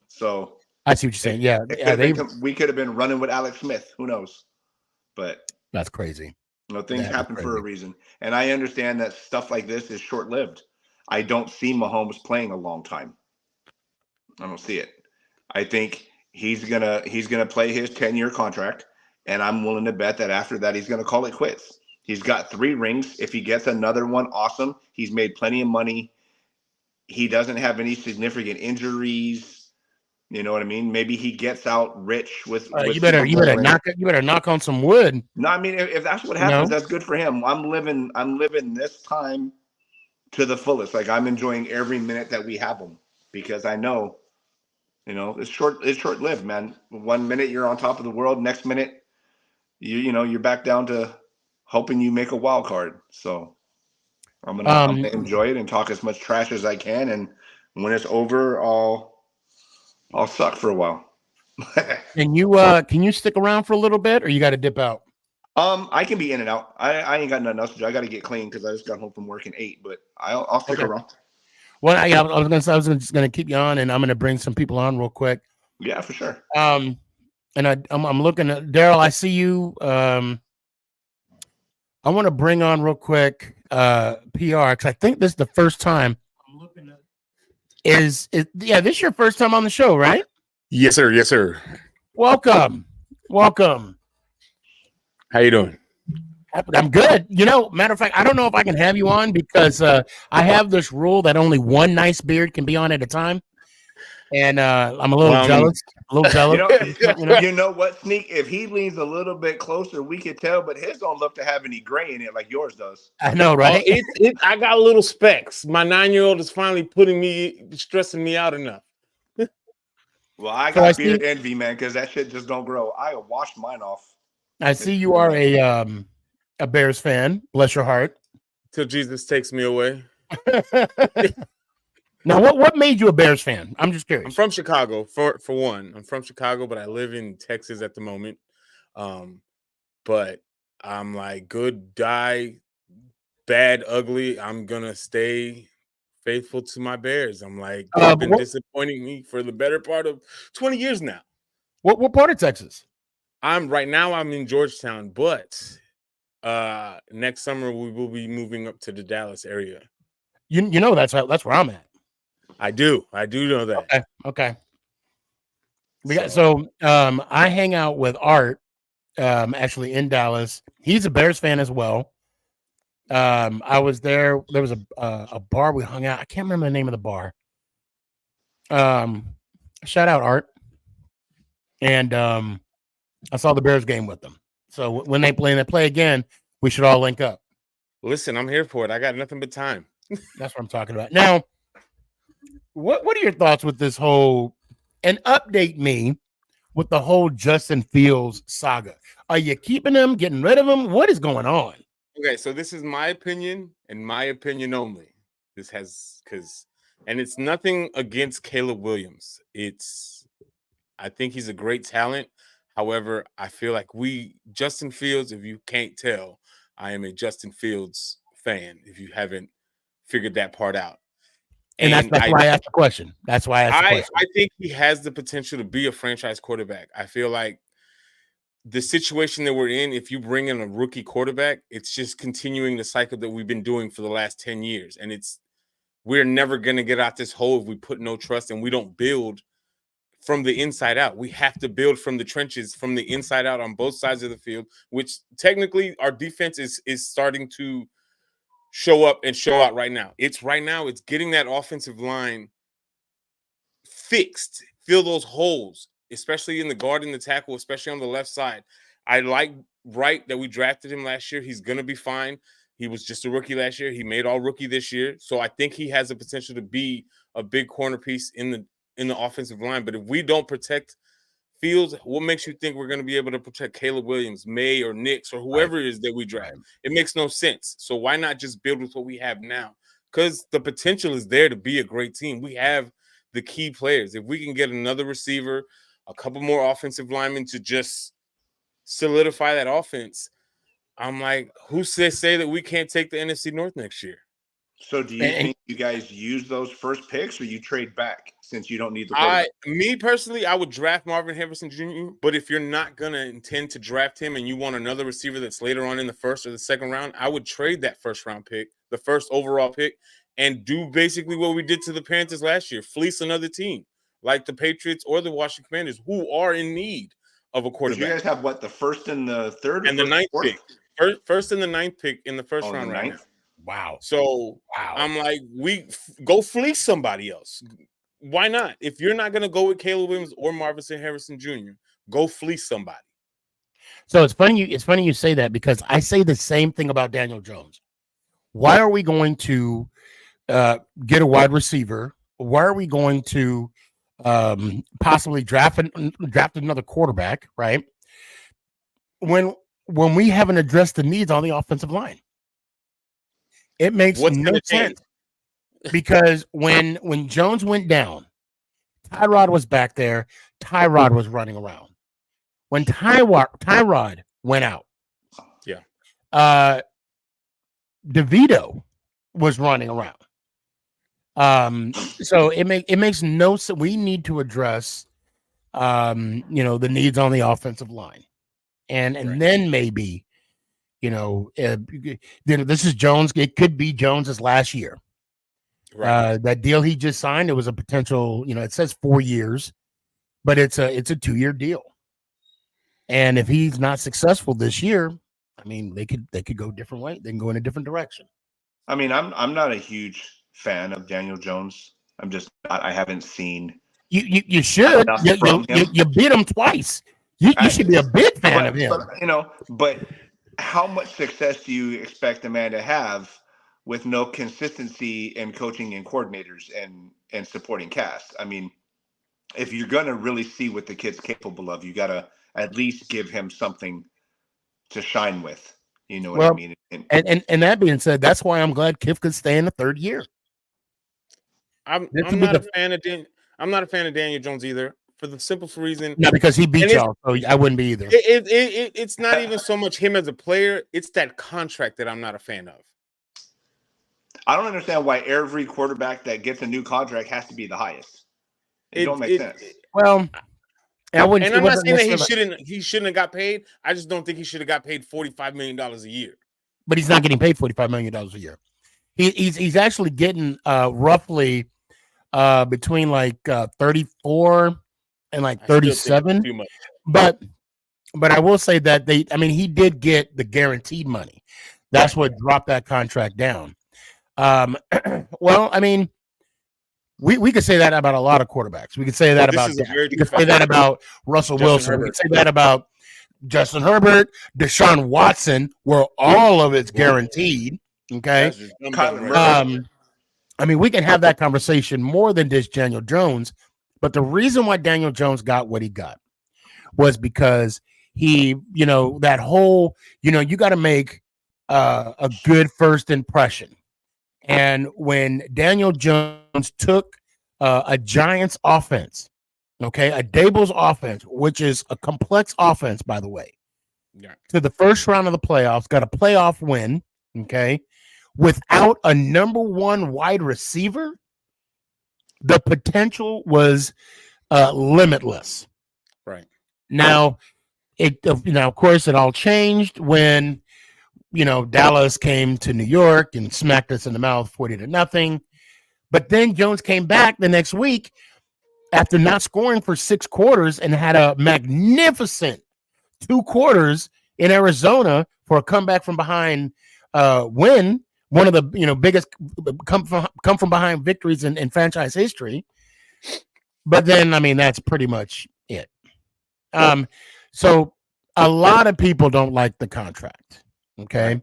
So I see what you're saying. We could have been running with Alex Smith. Who knows? But that's crazy. Things happen for a reason, and I understand that stuff like this is short-lived. I don't see Mahomes playing a long time. I don't see it. I think he's gonna play his 10-year contract, and I'm willing to bet that after that he's gonna call it quits. He's got 3 rings. If he gets another one, awesome. He's made plenty of money. He doesn't have any significant injuries. You know what I mean? Maybe he gets out rich with you better knock on some wood. No, I mean if that's what happens, that's good for him. I'm living this time to the fullest. Like I'm enjoying every minute that we have him because I know, it's short-lived, man. 1 minute you're on top of the world, next minute you're back down to hoping you make a wild card. So I'm gonna enjoy it and talk as much trash as I can, and when it's over, I'll suck for a while. Can you stick around for a little bit, or you got to dip out? I can be in and out. I ain't got nothing else to do. I got to get clean because I just got home from work at 8, but I'll stick around. Well, I was just gonna keep you on, and I'm gonna bring some people on real quick. Yeah, for sure. And I'm looking at Daryl. I see you. I want to bring on real quick PR because I think this is the first time I'm looking at. This is your first time on the show, right? Yes, sir. Welcome. How you doing? I'm good. Matter of fact, I don't know if I can have you on because I have this rule that only one nice beard can be on at a time. And I'm a little jealous. You know what, Sneak? If he leans a little bit closer, we could tell, but his don't look to have any gray in it like yours does. I know, right? I got little specks. My 9-year-old is finally stressing me out enough. Well, I got beard envy, man, because that shit just don't grow. I washed mine off. I see you are a Bears fan. Bless your heart. Till Jesus takes me away. Now, what made you a Bears fan? I'm just curious. I'm from Chicago, for one. I'm from Chicago, but I live in Texas at the moment. But I'm like good, die, bad, ugly. I'm gonna stay faithful to my Bears. I'm like they've been disappointing me for the better part of 20 years now. What part of Texas? I'm in Georgetown, but next summer we will be moving up to the Dallas area. You know that's where I'm at. I do know that. Okay. I hang out with Art, actually in Dallas. He's a Bears fan as well. I was there. There was a bar we hung out. I can't remember the name of the bar. Shout out Art. And I saw the Bears game with them. So when they play again, we should all link up. Listen, I'm here for it. I got nothing but time. That's what I'm talking about. Now, what are your thoughts with this whole, and update me with the whole Justin Fields saga? Are you keeping him, getting rid of him? What is going on? Okay, so this is my opinion and my opinion only. And it's nothing against Caleb Williams. I think he's a great talent. However, I feel like Justin Fields, if you can't tell, I am a Justin Fields fan, if you haven't figured that part out. And that's why I asked the question. That's why I asked the question. I think he has the potential to be a franchise quarterback. I feel like the situation that we're in, if you bring in a rookie quarterback, it's just continuing the cycle that we've been doing for the last 10 years. And we're never going to get out this hole if we put no trust and we don't build from the inside out. We have to build from the trenches, from the inside out on both sides of the field, which technically our defense is starting to show up and show out right now. It's getting that offensive line fixed, fill those holes, especially in the guard and the tackle, especially on the left side. I like Wright that we drafted him last year. He's going to be fine. He was just a rookie last year. He made all rookie this year. So I think he has the potential to be a big corner piece in the offensive line. But if we don't protect Fields, what makes you think we're going to be able to protect Caleb Williams, May, or Nix, or whoever it is that we draft? It makes no sense. So why not just build with what we have now? Because the potential is there to be a great team. We have the key players. If we can get another receiver, a couple more offensive linemen to just solidify that offense, I'm like, who say that we can't take the NFC North next year? So do you think you guys use those first picks, or you trade back since you don't need the quarterback? Me personally, I would draft Marvin Harrison Jr., but if you're not going to intend to draft him and you want another receiver that's later on in the first or the second round, I would trade that first round pick, the first overall pick, and do basically what we did to the Panthers last year, fleece another team like the Patriots or the Washington Commanders, who are in need of a quarterback. You guys have the first and the third? And the ninth pick. First and the ninth pick in the first round right now. Wow. So I'm like, we go fleece somebody else. Why not? If you're not going to go with Caleb Williams or Marvin Harrison Jr., go fleece somebody. So it's funny you say that, because I say the same thing about Daniel Jones. Why are we going to get a wide receiver? Why are we going to possibly draft another quarterback, right? When we haven't addressed the needs on the offensive line. It makes no sense, because when Jones went down, Tyrod was back there. Tyrod was running around. When Tyrod went out, DeVito was running around. So it makes no sense. We need to address the needs on the offensive line, and then maybe. This is Jones. It could be Jones's last year. Right. That deal he just signed, it was a potential, it says 4 years, but it's a 2-year deal. And if he's not successful this year, I mean, they could go a different way. They can go in a different direction. I mean, I'm not a huge fan of Daniel Jones. I'm just not. I haven't seen. You should. You beat him twice. You should be a big fan of him. But how much success do you expect a man to have with no consistency in coaching and coordinators and supporting cast? I mean, if you're going to really see what the kid's capable of, you got to at least give him something to shine with. You know what I mean? And that being said, that's why I'm glad Kiff could stay in the third year. I'm not a fan of Daniel Jones either. For the simple reason, not because he beat y'all, so I wouldn't be either. It's not even so much him as a player; it's that contract that I'm not a fan of. I don't understand why every quarterback that gets a new contract has to be the highest. It don't make sense. Well, I'm not saying that he shouldn't have got paid. I just don't think he should have got paid $45 million a year. But he's not getting paid $45 million a year. He's actually getting roughly between like 34 and like I still think it's 37. too much. But I will say that he did get the guaranteed money. That's what dropped that contract down. Well, I mean, we could say that about a lot of quarterbacks. We could say that about Dak. We could say that about Russell Wilson. We could say that about Justin Herbert, Deshaun Watson, where all of it's guaranteed. Okay. I mean, we can have that conversation more than just Daniel Jones, but the reason why Daniel Jones got what he got was because he, that whole, you got to make a good first impression. And when Daniel Jones took a Giants offense, okay, a Dable's offense, which is a complex offense, by the way, to the first round of the playoffs, got a playoff win, okay, without a number one wide receiver, the potential was limitless. Right. Now, of course, it all changed when, Dallas came to New York and smacked us in the mouth 40-0. But then Jones came back the next week after not scoring for 6 quarters and had a magnificent 2 quarters in Arizona for a comeback from behind win. One of the biggest come from behind victories in franchise history. But then, I mean, that's pretty much it. So a lot of people don't like the contract. Okay.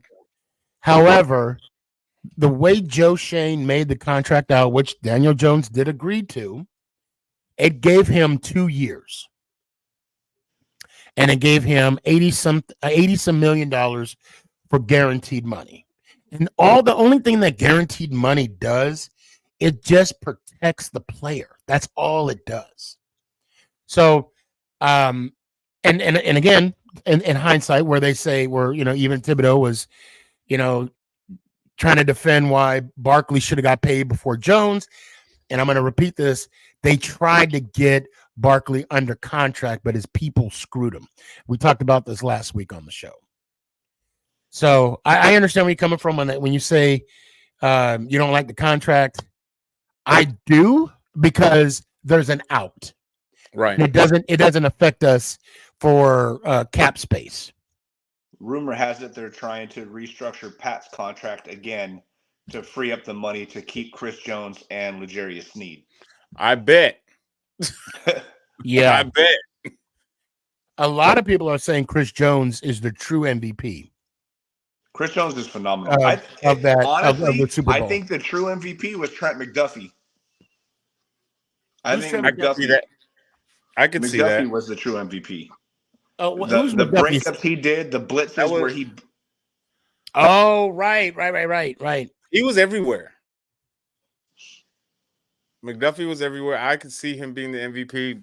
However, the way Joe Shane made the contract out, which Daniel Jones did agree to, it gave him 2 years. And it gave him $80 million for guaranteed money. And the only thing that guaranteed money does, it just protects the player. That's all it does. So, and again, in hindsight, where they say even Thibodeau was, trying to defend why Barkley should have got paid before Jones. And I'm going to repeat this. They tried to get Barkley under contract, but his people screwed him. We talked about this last week on the show. So I understand where you're coming from when you say you don't like the contract. I do, because there's an out. Right. And it doesn't affect us for cap space. Rumor has it they're trying to restructure Pat's contract again to free up the money to keep Chris Jones and L'Jarius Sneed. I bet. Yeah. I bet. A lot of people are saying Chris Jones is the true MVP. Chris Jones is phenomenal. Honestly, of the Super Bowl. I think the true MVP was Trent McDuffie. I think I could see that. I could see that. McDuffie was the true MVP. Oh, the breakups he did, the blitzes where he. Oh, right. He was everywhere. McDuffie was everywhere. I could see him being the MVP.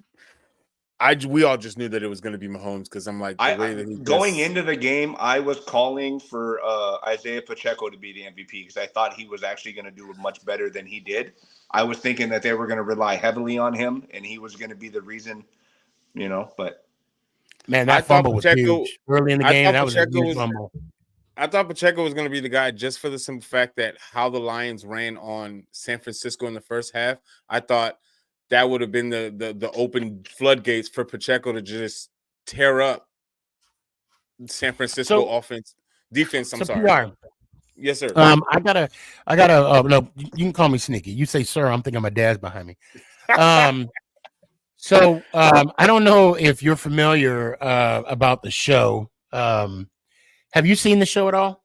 We all just knew that it was going to be Mahomes, because I'm like, going into the game, I was calling for Isaiah Pacheco to be the MVP, because I thought he was actually going to do much better than he did. I was thinking that they were going to rely heavily on him, and he was going to be the reason, but. Man, that fumble was huge early in the game. That was a huge fumble. I thought Pacheco was going to be the guy just for the simple fact that how the Lions ran on San Francisco in the first half. I thought that would have been the open floodgates for Pacheco to just tear up San Francisco defense. I'm sorry. PR. Yes, sir. I gotta. No, you can call me Sneaky. You say, sir. I'm thinking my dad's behind me. So I don't know if you're familiar about the show. Have you seen the show at all?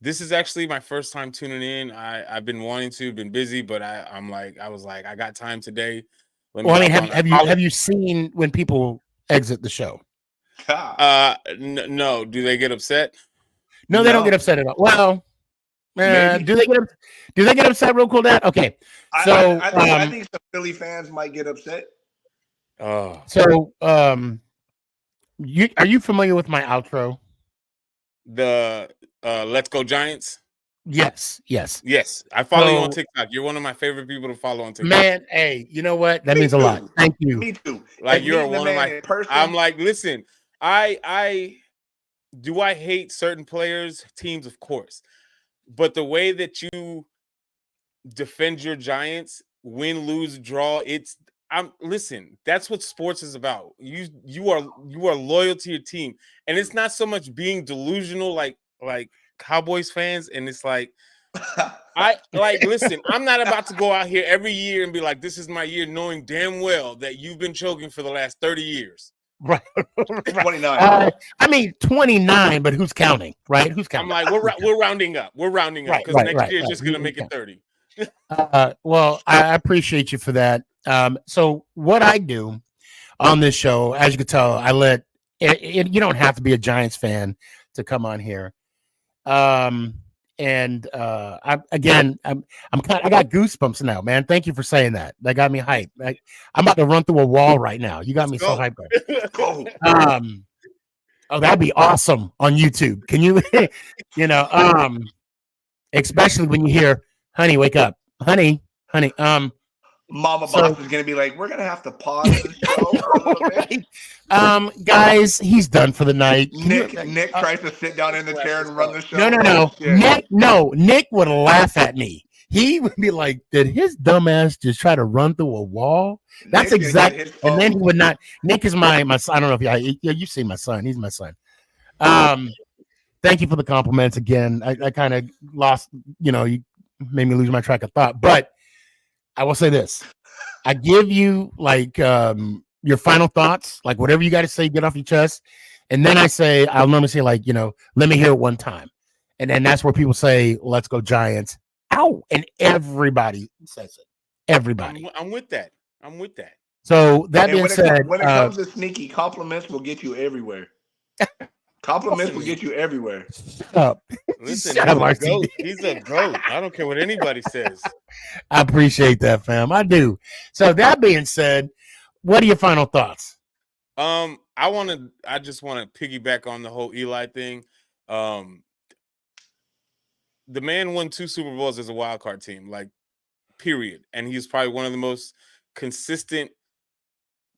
This is actually my first time tuning in. I've been wanting to, been busy, but I was like, I got time today. Have you seen when people exit the show? No. Do they get upset? No, they don't get upset at all. Well, do they get upset real cool, Dad? Okay. So I think some Philly fans might get upset. So are you familiar with my outro? The Let's Go Giants? Yes. I follow you on TikTok. You're one of my favorite people to follow on TikTok. Man, hey, you know what? That means a lot. Thank you. Me too. Like, you're one of my person. I'm like, listen, I hate certain players, teams, of course. But the way that you defend your Giants, win, lose, draw. Listen, that's what sports is about. You are loyal to your team, and it's not so much being delusional like Cowboys fans. And it's like, listen, I'm not about to go out here every year and be like, this is my year, knowing damn well that you've been choking for the last 30 years. Right. 29. I mean, 29, but who's counting? Right? Who's counting? I'm like, we're rounding up. We're rounding up because next year is just going to make it 30. Well, I appreciate you for that. So what I do on this show, as you can tell, I let you don't have to be a Giants fan to come on here. I got goosebumps now, man. Thank you for saying that. That got me hyped. I'm about to run through a wall right now. You got me so hyped. Go. Oh, that'd be awesome on YouTube. Can you, especially when you hear, "Honey, wake up, honey." Mama Boss is gonna be like, we're gonna have to pause the show for a little bit. Guys, he's done for the night. Nick tries to sit down in the chair and run the show. No. Nick would laugh at me. He would be like, "Did his dumb ass just try to run through a wall?" That's exactly. And then he would not. Nick is my son. I don't know if you've seen my son. He's my son. Thank you for the compliments again. I kind of lost. You made me lose my track of thought, but I will say this. I give you your final thoughts, like whatever you got to say, get off your chest. And then I'll normally say let me hear it one time. And then that's where people say, "Let's go Giants." Ow. And everybody says it. Everybody. I'm with that. So that being said, when it comes to Sneaky, compliments will get you everywhere. Compliments will get you everywhere. Listen, he's a goat. I don't care what anybody says. I appreciate that, fam. I do. So that being said, what are your final thoughts? I just want to piggyback on the whole Eli thing. The man won 2 Super Bowls as a wild card team, period. And he's probably one of the most consistent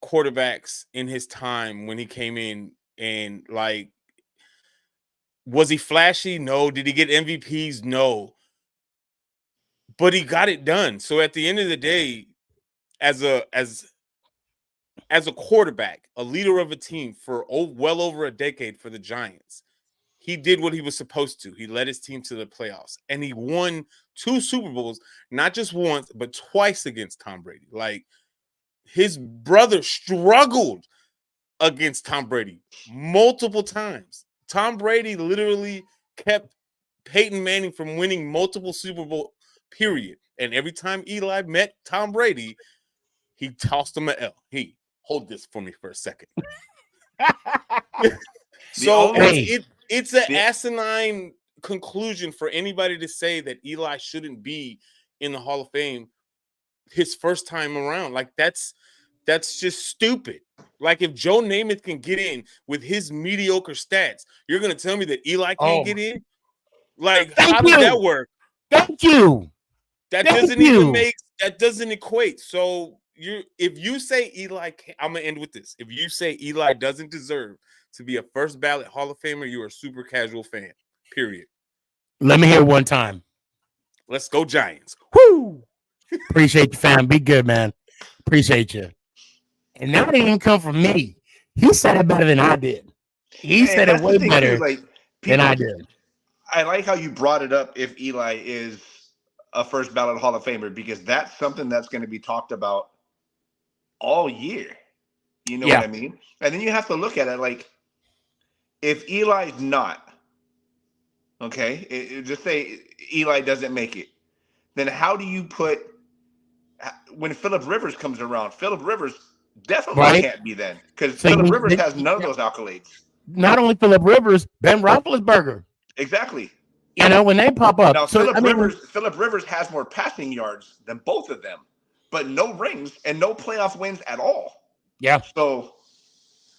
quarterbacks in his time when he came in. And was he flashy? No. Did he get MVPs? No. But he got it done. So at the end of the day, as a quarterback, a leader of a team for well over a decade for the Giants, he did what he was supposed to. He led his team to the playoffs, and he won 2 Super Bowls, not just once, but twice against Tom Brady. His brother struggled against Tom Brady multiple times. Tom Brady literally kept Peyton Manning from winning multiple Super Bowl, period. And every time Eli met Tom Brady, he tossed him an L. Hey, hold this for me for a second. So it's an asinine conclusion for anybody to say that Eli shouldn't be in the Hall of Fame his first time around. That's just stupid. If Joe Namath can get in with his mediocre stats, you're going to tell me that Eli can't get in? How does that work? Thank you. That doesn't equate. So if you say Eli, I'm going to end with this. If you say Eli doesn't deserve to be a first ballot Hall of Famer, you're a super casual fan, period. Let me hear it one time. Let's go Giants. Woo! Appreciate you, fam. Be good, man. Appreciate you. And that didn't even come from me. He said it better than I did. He said it way better than I did. I like how you brought it up if Eli is a first ballot Hall of Famer, because that's something that's going to be talked about all year. You know what I mean? And then you have to look at it if Eli's not, okay, just say Eli doesn't make it, then how do you when Phillip Rivers comes around, Phillip Rivers definitely can't be then, because Phillip Rivers has none of those accolades. Not only Phillip Rivers, Ben Roethlisberger. Exactly. When they pop up. Now, Phillip Rivers has more passing yards than both of them, but no rings and no playoff wins at all. Yeah. So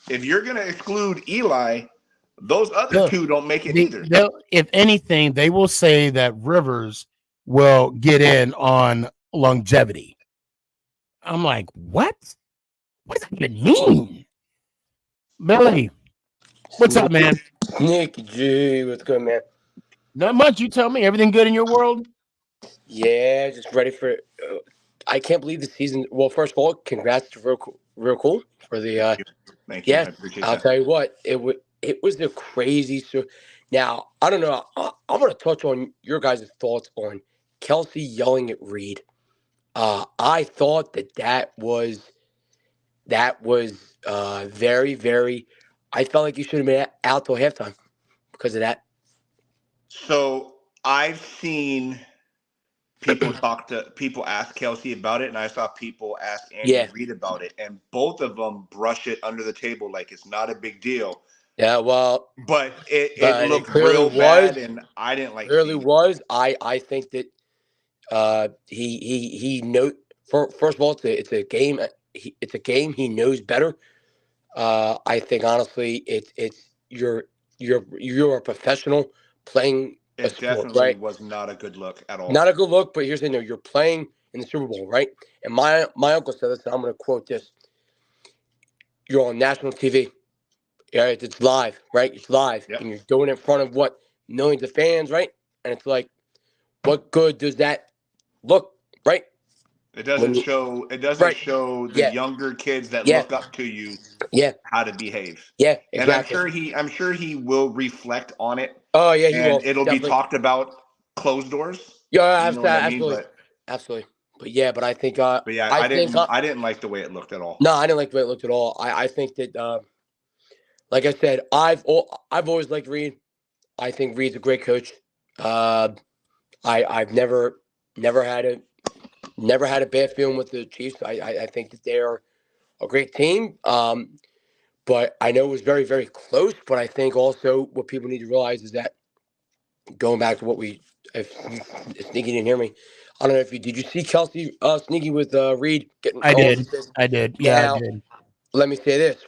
if you're going to exclude Eli, those other two don't make it either. If anything, they will say that Rivers will get in on longevity. I'm like, what? What does that even mean? Billy, what's up, man? Sneaky G, what's good, man? Not much. You tell me. Everything good in your world? Yeah, just ready for. I can't believe the season. Well, first of all, congrats to real cool for the. Thank you. I Yeah, appreciate I'll that. tell you what, it was a crazy. So now I don't know. I'm gonna touch on your guys' thoughts on Kelsey yelling at Reed. I thought that was very, very. I felt like he should have been out till halftime because of that. So I've seen people ask Kelsey about it, and I saw people ask Andy Yeah, Reid about it, and both of them brush it under the table like it's not a big deal. yeah. Well, But it but it looked clearly real was. bad, and I didn't like Clearly seeing it. was. I think that he know. First of all, it's a game. It's a game. He knows better. I think honestly, it's you're a professional playing a It sport, definitely right? was not a good look at all. Not a good look, but here's the thing: you're playing in the Super Bowl, right? And my uncle said this, and I'm going to quote this: "You're on national TV. Yeah, it's live, right? It's live, Yep. and you're doing it in front of what millions of fans, right? And it's like, what good does that look, right? It doesn't When you, show. It doesn't right? show the Yeah, younger kids that yeah, look up to you yeah, how to behave. yeah, And exactly. I'm sure he will reflect on it, Oh yeah, he and will it'll be definitely. talked about closed doors. Yeah, You know what I mean? absolutely, absolutely. But yeah, but I think But yeah, I think I didn't like the way it looked at all. no, I didn't like the way it looked at all. I think that like I said, I've always liked Reed. I think Reed's a great coach. Uh, I've never had a bad feeling with the Chiefs. I think that they are a great team. But I know it was very, very close. But I think also what people need to realize is that going back to if Sneaky didn't hear me, I don't know if did you see Kelsey Sneaky with Reed getting I all did. of this? I did. Yeah, I Now, did. let me say this.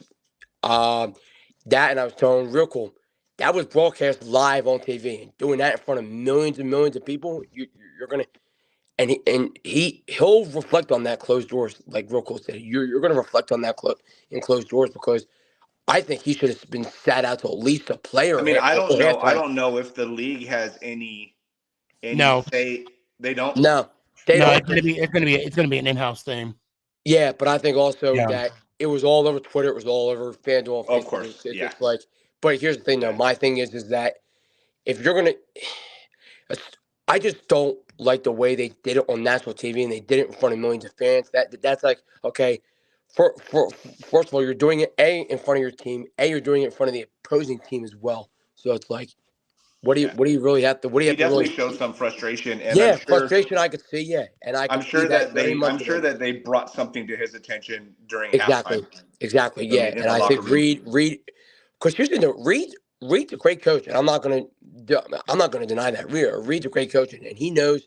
That and I was telling real cool. That was broadcast live on TV, and doing that in front of millions and millions of people, you're gonna he'll reflect on that closed doors, like real cool said. You're gonna reflect on that in closed doors because I think he should have been sat out to at least a player I mean, I or don't know. I halftime. don't know if the league has any No, say. They don't. No, they no, don't. it's gonna be an in-house thing. Yeah, but I think also Yeah. that it was all over Twitter. It was all over FanDuel and Of Facebook. course, yeah. It's like, but here's the thing, though. Yeah. My thing is that if you're gonna, I just don't like the way they did it on national TV and they did it in front of millions of fans. That's like, okay, first of all, you're doing it in front of your team. You're doing it in front of the opposing team as well. So it's like, what do you really have to? What do you He have to really? definitely showed some frustration, and Yeah, frustration. I could see. Yeah, and I I'm could see sure that that very much. I'm sure that they brought something to his attention during Exactly. halftime. Exactly. I Yeah, mean, in and the I locker think room. because here's the thing, Reed's a great coach, and I'm not gonna deny that. Reed's a great coach, and he knows.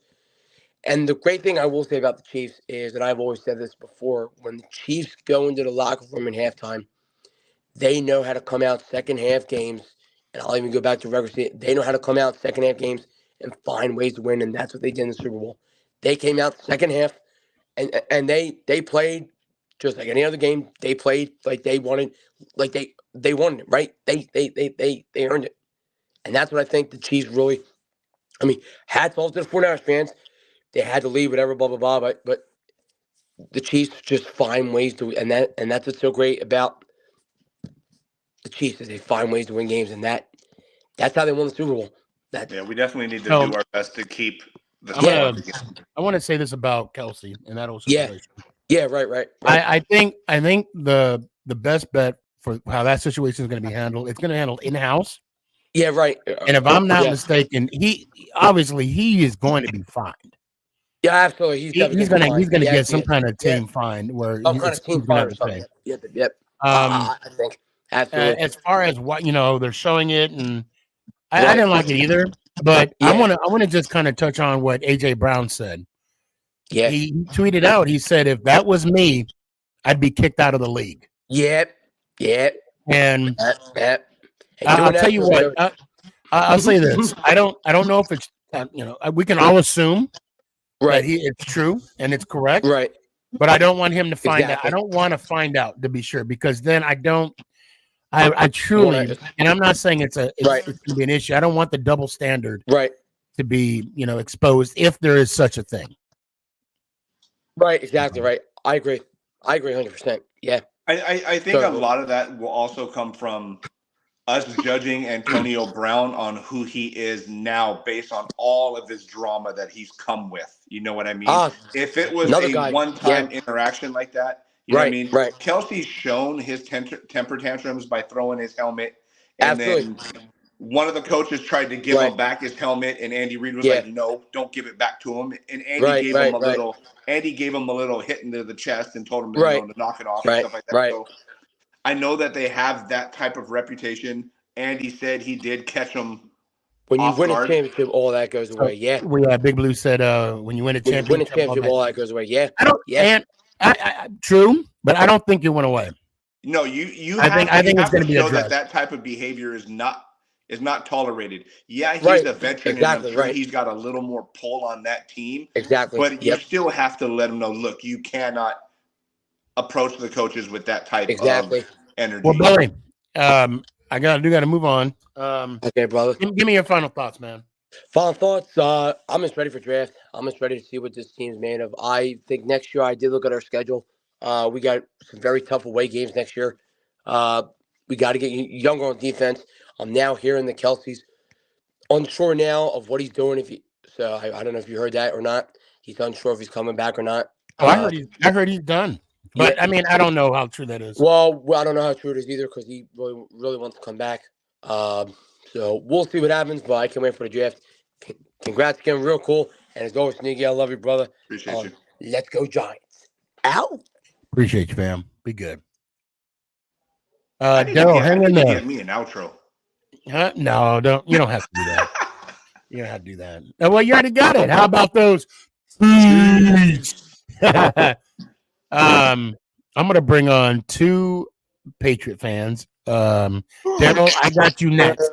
And the great thing I will say about the Chiefs is, and I've always said this before, when the Chiefs go into the locker room in halftime, they know how to come out second half games, and I'll even go back to regular season. They know how to come out second half games and find ways to win, and that's what they did in the Super Bowl. They came out second half, and they played just like any other game. They played like they wanted, like they wanted it, right? They earned it, and that's what I think the Chiefs really. I mean, hats off to the 49ers fans. They had to leave, whatever, blah blah blah. But the Chiefs just find ways to, and that's what's so great about the Chiefs is they find ways to win games, and that's how they won the Super Bowl. That's Yeah, we definitely need to So do our best to keep the I'm score. gonna I want to say this about Kelsey and that whole yeah, situation. yeah, right. I think the best bet for how that situation is going to be handled, it's going to handle in-house. Yeah, right. And if I'm not Yeah. mistaken, he is going to be fined. Yeah, absolutely. He's definitely He's gonna Yeah, get some yeah, kind of yeah. team fine where Some kind of team he's gonna fire have or to something. pay. Yep. Um, I think absolutely. as far as what they're showing it, and I Right. didn't like it either. But Yeah. I want to just kind of touch on what AJ Brown said. Yeah. He tweeted out. He said, "If that was me, I'd be kicked out of the league." Yep. And Yep. I'll tell you what. I'll say this. I don't know if it's we can all assume Right. that it's true and it's correct. Right. But I don't want him to find out. Exactly. I don't want to find out to be sure, because then I truly, and I'm not saying it's going to be an issue. I don't want the double standard Right. to be, exposed if there is such a thing. Right, exactly right. I agree 100%. Yeah. I think a lot of that will also come from us judging Antonio Brown on who he is now based on all of his drama that he's come with. You know what I mean? If it was another a guy, one-time interaction like that, you know what I mean? Right. Kelsey's shown his temper tantrums by throwing his helmet, and Absolutely. then one of the coaches tried to give him back his helmet, and Andy Reid was like, "No, don't give it back to him." And Andy gave him a little hit into the chest and told him to knock it off and stuff like that. So I know that they have that type of reputation. Andy said he did catch him. When you win a championship, all that goes away. Yeah. Big Blue said, when you win a championship, all that goes away. Yeah. And true, but I don't think it went away. No, I think it's going to be addressed. That type of behavior is not tolerated. Yeah, he's a veteran, and I'm sure he's got a little more pull on that team. Exactly. But you still have to let him know, look, you cannot approach the coaches with that type of energy. Well, Billy, I got to move on. Okay, brother. Give me your final thoughts, man. Final thoughts. I'm just ready for draft. I'm just ready to see what this team's made of. I think next year, I did look at our schedule. We got some very tough away games next year. We got to get younger on defense. I'm now hearing the Kelsey's unsure now of what he's doing. I don't know if you heard that or not. He's unsure if he's coming back or not. I heard he's done. But I mean, I don't know how true that is. Well, I don't know how true it is either because he really wants to come back. So we'll see what happens. But I can't wait for the draft. Congrats again, real cool. And as always, Sneaky, I love you, brother. Appreciate you. Let's go Giants. Ow. Appreciate you, fam. Be good. Daryl, hang in there. Get me an outro. Huh? No, don't. You don't have to do that. You don't have to do that. Oh, well, you already got it. How about those? I'm gonna bring on two Patriot fans. Daryl, I got you next.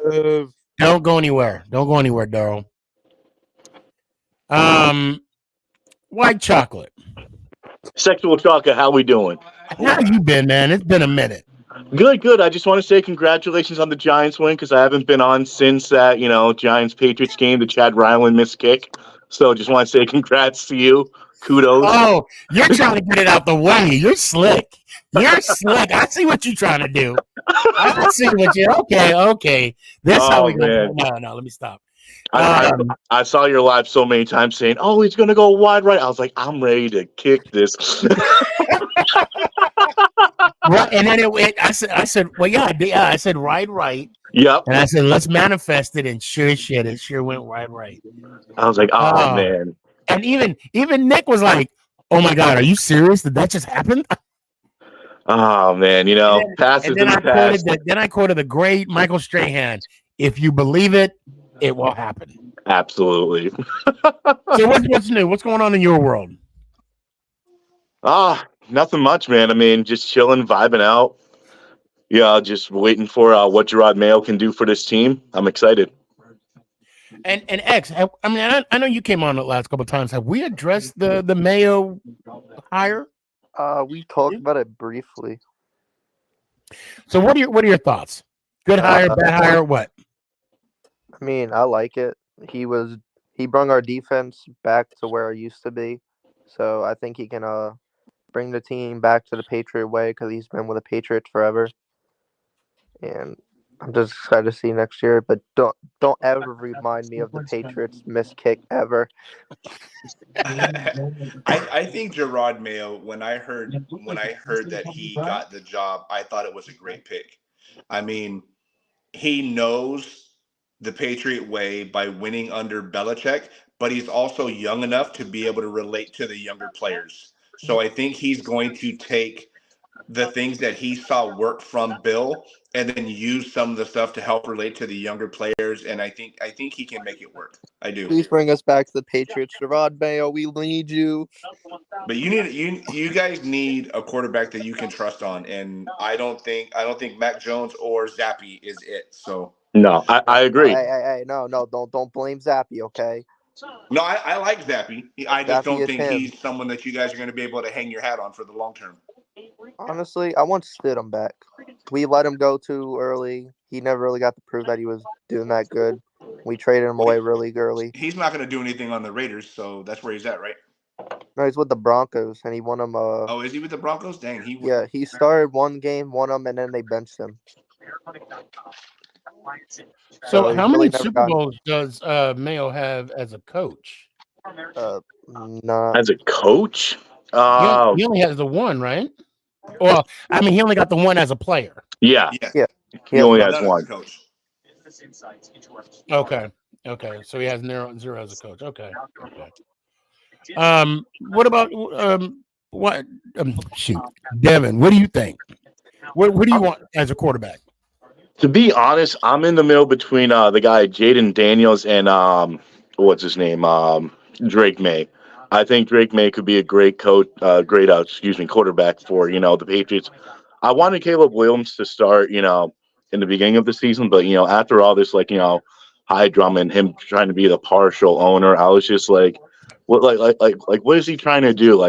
Don't go anywhere. Don't go anywhere, Daryl. White chocolate. Sexual chocolate, how we doing? How you been, man? It's been a minute. Good. I just want to say congratulations on the Giants win because I haven't been on since that, Giants-Patriots game, the Chad Ryland missed kick. So just want to say congrats to you. Kudos. Oh, you're trying to get it out the way. You're slick. I see what you're trying to do. I see what you're okay. This how we go. No, let me stop. I saw your live so many times saying, "Oh, he's gonna go wide right." I was like, "I'm ready to kick this." Right, and then I said, well, yeah, I said right. Yep. And I said, let's manifest it, and it sure went right. I was like, oh man. And even Nick was like, "Oh my God, are you serious? Did that just happen?" Oh man, past is in the past. Then I quoted the great Michael Strahan: "If you believe it, it will happen." Absolutely. So what's new? What's going on in your world? Nothing much, man. I mean, just chilling, vibing out. Yeah, just waiting for what Gerard Mayo can do for this team. I'm excited. And X, I know you came on the last couple of times. Have we addressed the Mayo hire? We talked about it briefly. So what are your thoughts? Good hire, bad hire, what? I mean, I like it. He brought our defense back to where it used to be. So I think he can bring the team back to the Patriot way because he's been with the Patriots forever. And I'm just excited to see next year. But don't ever remind me of the Patriots missed kick ever. I think Gerard Mayo, when I heard that he got the job, I thought it was a great pick. I mean, he knows the Patriot way by winning under Belichick, but he's also young enough to be able to relate to the younger players. So I think he's going to take the things that he saw work from Bill and then use some of the stuff to help relate to the younger players. And I think he can make it work. I do. Please bring us back to the Patriots. Gerard Mayo, we need you. But you guys need a quarterback that you can trust on. And I don't think Mac Jones or Zappy is it. So no, I agree. Hey, no, don't blame Zappy, okay? No, I like Zappy. I just don't think he's someone that you guys are going to be able to hang your hat on for the long term. Honestly, I want Stidham back. We let him go too early. He never really got to prove that he was doing that good. We traded him away really early. He's not going to do anything on the Raiders, so that's where he's at, right? No, he's with the Broncos, and he won them. Oh, is he with the Broncos? Dang, Yeah, he started one game, won them, and then they benched him. So he's how really many never Super gotten- Bowls does Mayo have as a coach? Not As a coach, He only has the one, right? Well, I mean, he only got the one as a player. yeah, Yeah. he only has None as a one. coach. Okay. So he has zero as a coach. Okay. What about shoot, Devin? What do you think? What do you want as a quarterback? To be honest, I'm in the middle between the guy Jaden Daniels and what's his name, Drake May. I think Drake May could be a great quarterback for the Patriots. I wanted Caleb Williams to start, in the beginning of the season, but after all this, high drama and him trying to be the partial owner, I was just like, what, what is he trying to do?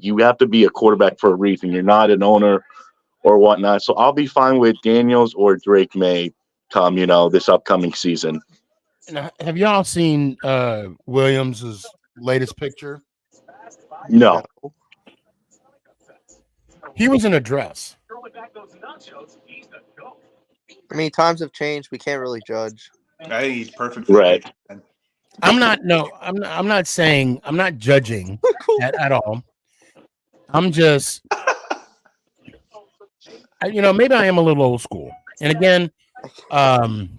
You have to be a quarterback for a reason. You're not an owner or whatnot. So I'll be fine with Daniels or Drake May come, this upcoming season. And have y'all seen Williams's latest picture? No. He was in a dress. I mean, times have changed. We can't really judge. I think he's perfect. Right. I'm not saying, I'm not judging at all. I'm just, maybe I am a little old school. And again, I'm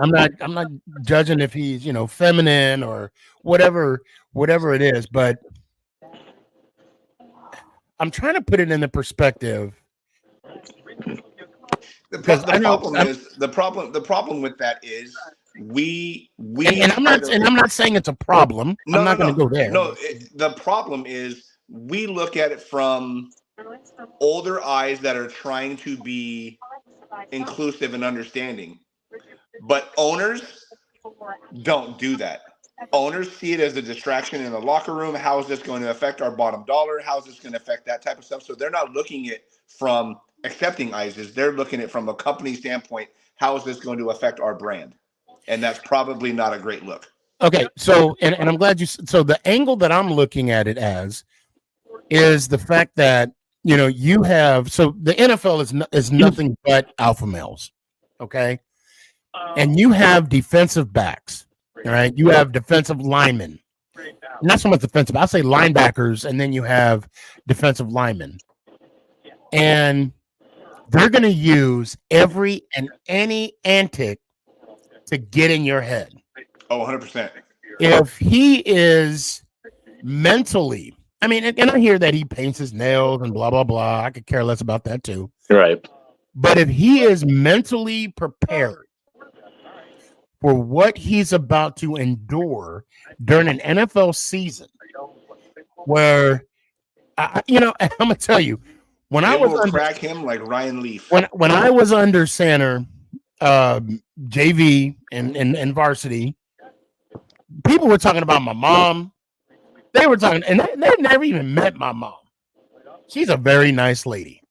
not judging if he's, feminine or whatever it is, but I'm trying to put it in the perspective. The problem with that is I'm not saying it's a problem. I'm not going to go there. No, the problem is we look at it from older eyes that are trying to be inclusive and understanding, but owners don't do that. Owners see it as a distraction in the locker room. How is this going to affect our bottom dollar? How is this going to affect that type of stuff? So they're not looking at it from accepting ISIS. They're looking at it from a company standpoint. How is this going to affect our brand? And that's probably not a great look. Okay, so and I'm glad so the angle that I'm looking at it as is the fact that you have, so the NFL is nothing but alpha males, okay, and you have defensive backs, all right, you have defensive linemen, not so much defensive, I'll say linebackers, and then you have defensive linemen, and they're going to use every and any antic to get in your head. Oh, 100%. If he is mentally, I mean, and I hear that he paints his nails and blah, blah, blah. I could care less about that too. Right. But if he is mentally prepared for what he's about to endure during an NFL season, where, I'm going to tell you, when I was crack him like Ryan Leaf. When I was under center, JV and varsity, people were talking about my mom. They were talking, and they never even met my mom. She's a very nice lady.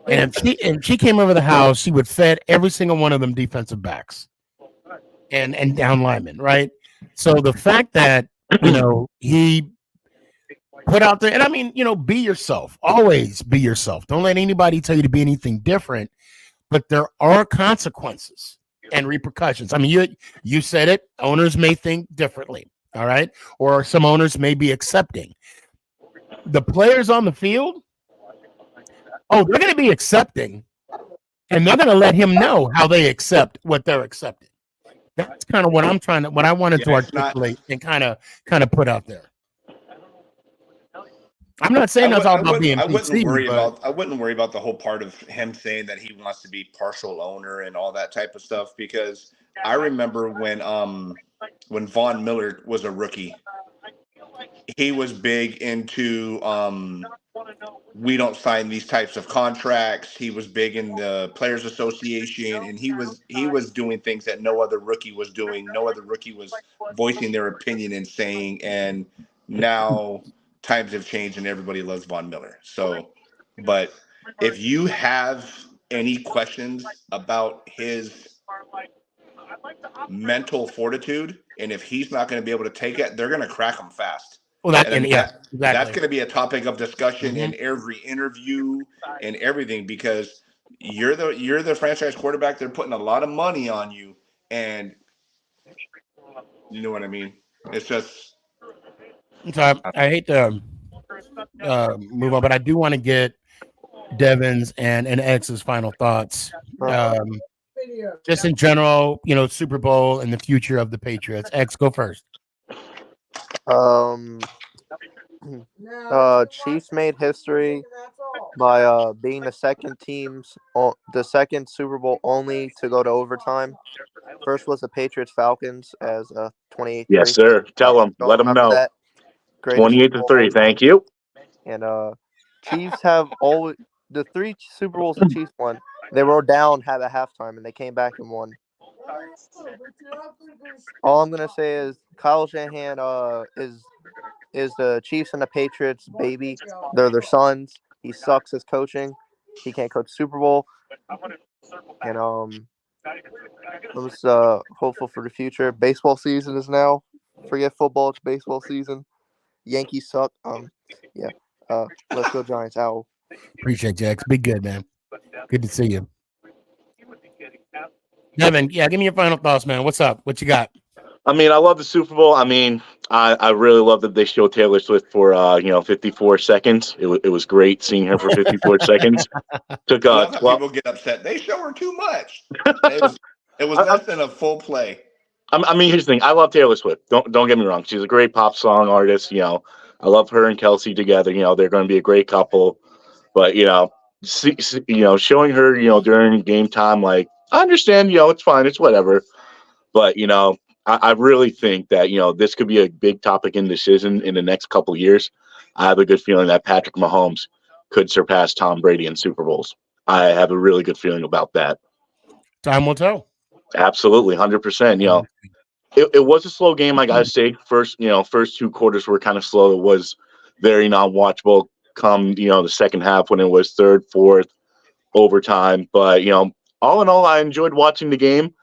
And if she came over the house, she would fed every single one of them defensive backs and down linemen, right? So the fact that, he put out there, and I mean, be yourself. Always be yourself. Don't let anybody tell you to be anything different. But there are consequences and repercussions. I mean, you said it. Owners may think differently, all right? Or some owners may be accepting. The players on the field, they're going to be accepting, and they're going to let him know how they accept what they're accepting. That's kind of what I wanted to articulate and kind of put out there. I'm not saying that's all about being PC, I wouldn't worry about the whole part of him saying that he wants to be partial owner and all that type of stuff, because I remember when Von Miller was a rookie, he was big into we don't sign these types of contracts. He was big in the Players Association, and he was doing things that no other rookie was doing. No other rookie was voicing their opinion and saying, and now times have changed and everybody loves Von Miller. So, but if you have any questions about his mental fortitude, and if he's not going to be able to take it, they're going to crack him fast. Well, And I mean yeah, that's exactly. going to be a topic of discussion Mhm. in every interview and everything, because you're the franchise quarterback. They're putting a lot of money on you, and you know what I mean. It's just So I hate to move on, but I do want to get Devin's and X's final thoughts. Um, just in general, Super Bowl and the future of the Patriots. X, go first. Um, Chiefs made history by being the second Super Bowl only to go to overtime. First was the Patriots Falcons as 28-3. Yes, sir. Tell them. Don't Let them remember know. that. Greatest 28 Super to Bowl of 3. all time. Thank you. And Chiefs have always the 3 Super Bowls the Chiefs won. They were down at halftime and they came back and won. All I'm gonna say is Kyle Shanahan is the Chiefs and the Patriots baby. They're their sons. He sucks as coaching. He can't coach Super Bowl. And I'm just hopeful for the future. Baseball season is now. Forget football. It's baseball season. Yankees suck. Yeah. Let's go Giants. Ow. Appreciate you, X. Be good, man. Good to see you. Devin, yeah, give me your final thoughts, man. What's up? What you got? I mean, I love the Super Bowl. I mean, I really love that they showed Taylor Swift for 54 seconds. It was great seeing her for 54 seconds. Took I love how 12. people get upset. They show her too much. It was less than a full play. I mean, here's the thing. I love Taylor Swift. Don't get me wrong. She's a great pop song artist. I love her and Kelsey together. They're going to be a great couple. But showing her during game time, like I understand. It's fine. It's whatever. But I really think that this could be a big topic in decision in the next couple of years. I have a good feeling that Patrick Mahomes could surpass Tom Brady in Super Bowls. I have a really good feeling about that. Time will tell. Absolutely, 100%. It was a slow game, I gotta say. First 2 quarters were kind of slow. It was very non-watchable. Come the second half when it was third, fourth, overtime. But all in all, I enjoyed watching the game.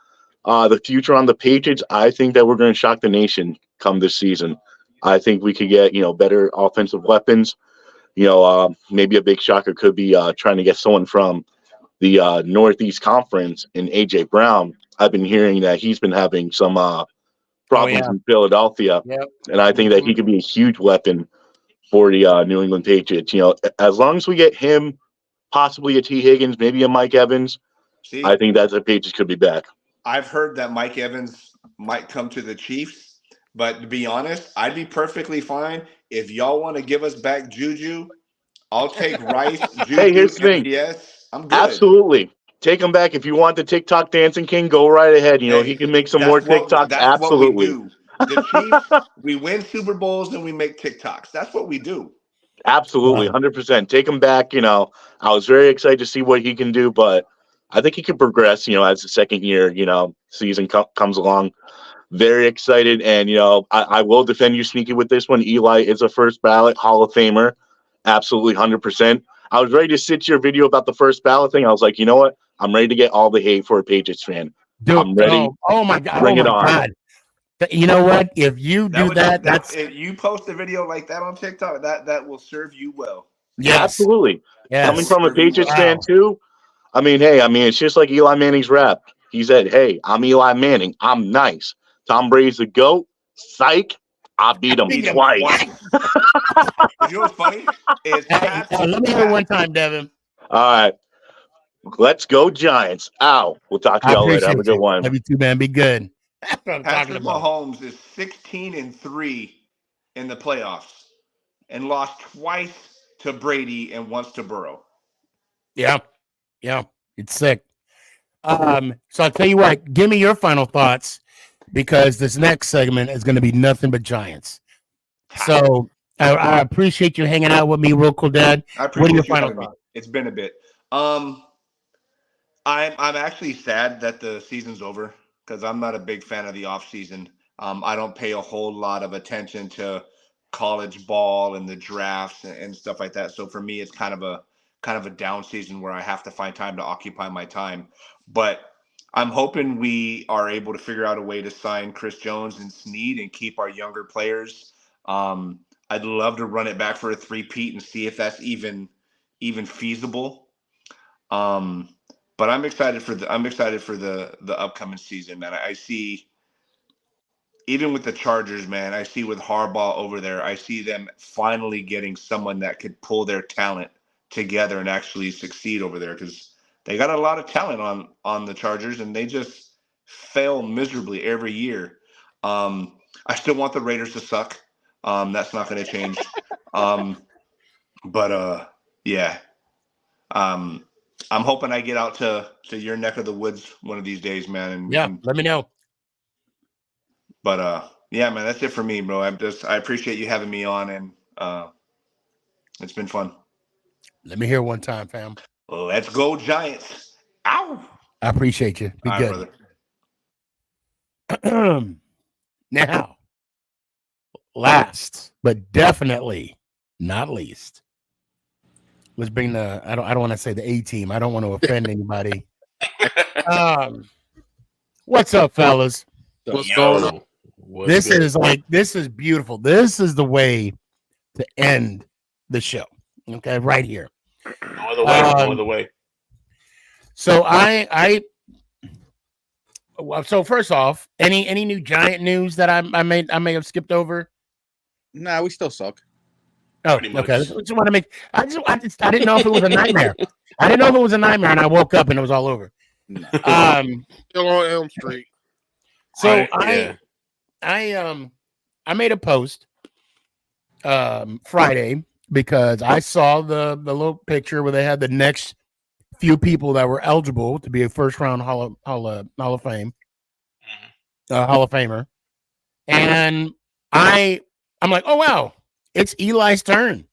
The future on the Patriots, I think that we're going to shock the nation come this season. I think we could get better offensive weapons. Maybe a big shocker could be trying to get someone from the Northeast Conference in AJ Brown. I've been hearing that he's been having some problems in Philadelphia, and I think that he could be a huge weapon for the New England Patriots. As long as we get him, possibly a T. Higgins, maybe a Mike Evans, I think that the Patriots could be back. I've heard that Mike Evans might come to the Chiefs, but to be honest, I'd be perfectly fine if y'all want to give us back Juju. I'll take Rice, Juju, hey, here's the thing. yes, I'm good. Absolutely. Take him back. If you want the TikTok dancing king, go right ahead. He can make some more TikToks. That's Absolutely. what we do. The Chiefs, we win Super Bowls and we make TikToks. That's what we do. Absolutely, 100%. Take him back. I was very excited to see what he can do, but I think he can progress, as the second year, season comes along. Very excited. And, I will defend you, Sneaky, with this one. Eli is a first ballot Hall of Famer. Absolutely, 100%. I was ready to sit your video about the first ballot thing. I was like, you know what? I'm ready to get all the hate for a Patriots fan. Dude, I'm ready. Oh my God. Bring it on. God. You know what? If you do that's if you post a video like that on TikTok, that will serve you well. Yes. Absolutely. Yes. Coming from a Patriots fan too. I mean, hey, it's just like Eli Manning's rap. He said, "Hey, I'm Eli Manning. I'm nice. Tom Brady's the GOAT. Psych. I beat him twice." You know what's funny? Let me hear it one time, Devin. All right. Let's go Giants. Ow. We'll talk to y'all later. Have a good one. Love you too, man. Be good. Patrick Mahomes is 16-3 in the playoffs and lost twice to Brady and once to Burrow. Yeah. It's sick. So I'll tell you what, give me your final thoughts because this next segment is going to be nothing but Giants. So I appreciate you hanging out with me, real cool, Dad. What are your final thoughts? It's been a bit. I'm actually sad that the season's over because I'm not a big fan of the off season. I don't pay a whole lot of attention to college ball and the drafts and stuff like that. So for me, it's kind of a down season where I have to find time to occupy my time. But I'm hoping we are able to figure out a way to sign Chris Jones and Snead and keep our younger players. I'd love to run it back for a three-peat and see if that's even feasible. But I'm excited for the upcoming season, man. I see, even with the Chargers, man, I see with Harbaugh over there, I see them finally getting someone that could pull their talent together and actually succeed over there, because they got a lot of talent on the Chargers, and they just fail miserably every year. I still want the Raiders to suck. That's not going to change. Yeah. I'm hoping I get out to your neck of the woods one of these days, man. And let me know. But yeah, man, that's it for me, bro. I appreciate you having me on, and it's been fun. Let me hear one time, fam. Let's go, Giants. Ow! I appreciate you. Be All good. right, brother. Now, last but definitely not least, let's bring the I don't want to say the A team. I don't want to offend anybody. What's up, fellas? What's going on? This is beautiful. This is the way to end the show. Okay, right here. No other way. No other way. So so first off, any new Giant news that I may have skipped over? Nah, we still suck. Oh, okay. I just want to make. I didn't know if it was a nightmare. I didn't know if it was a nightmare, and I woke up and it was all over. Still on Elm Street. So I made a post Friday because I saw the little picture where they had the next few people that were eligible to be a first round Hall of Fame, Hall of Famer, and I'm like, oh wow, it's Eli's turn.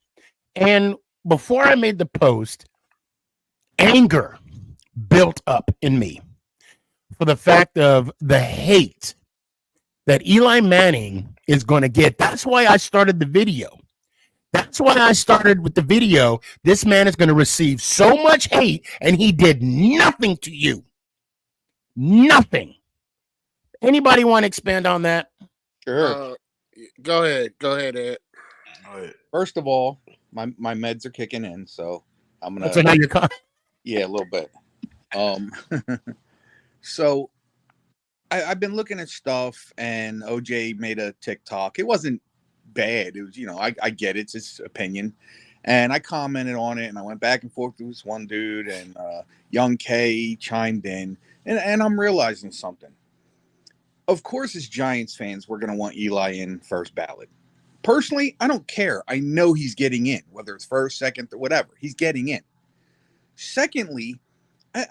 And before I made the post, anger built up in me for the fact of the hate that Eli Manning is going to get. That's why I started the video. That's why I started with the video. This man is going to receive so much hate, and he did nothing to you. Nothing. Anybody want to expand on that? Sure. Go ahead, Ed. First of all, my meds are kicking in, so I'm gonna. So now you're yeah, a little bit. So I've been looking at stuff, and OJ made a TikTok. It wasn't bad. It was, I get it. It's his opinion. And I commented on it, and I went back and forth with this one dude, and Young K chimed in. And I'm realizing something. Of course, as Giants fans, we're going to want Eli in first ballot. Personally, I don't care. I know he's getting in, whether it's first, second, whatever. He's getting in. Secondly,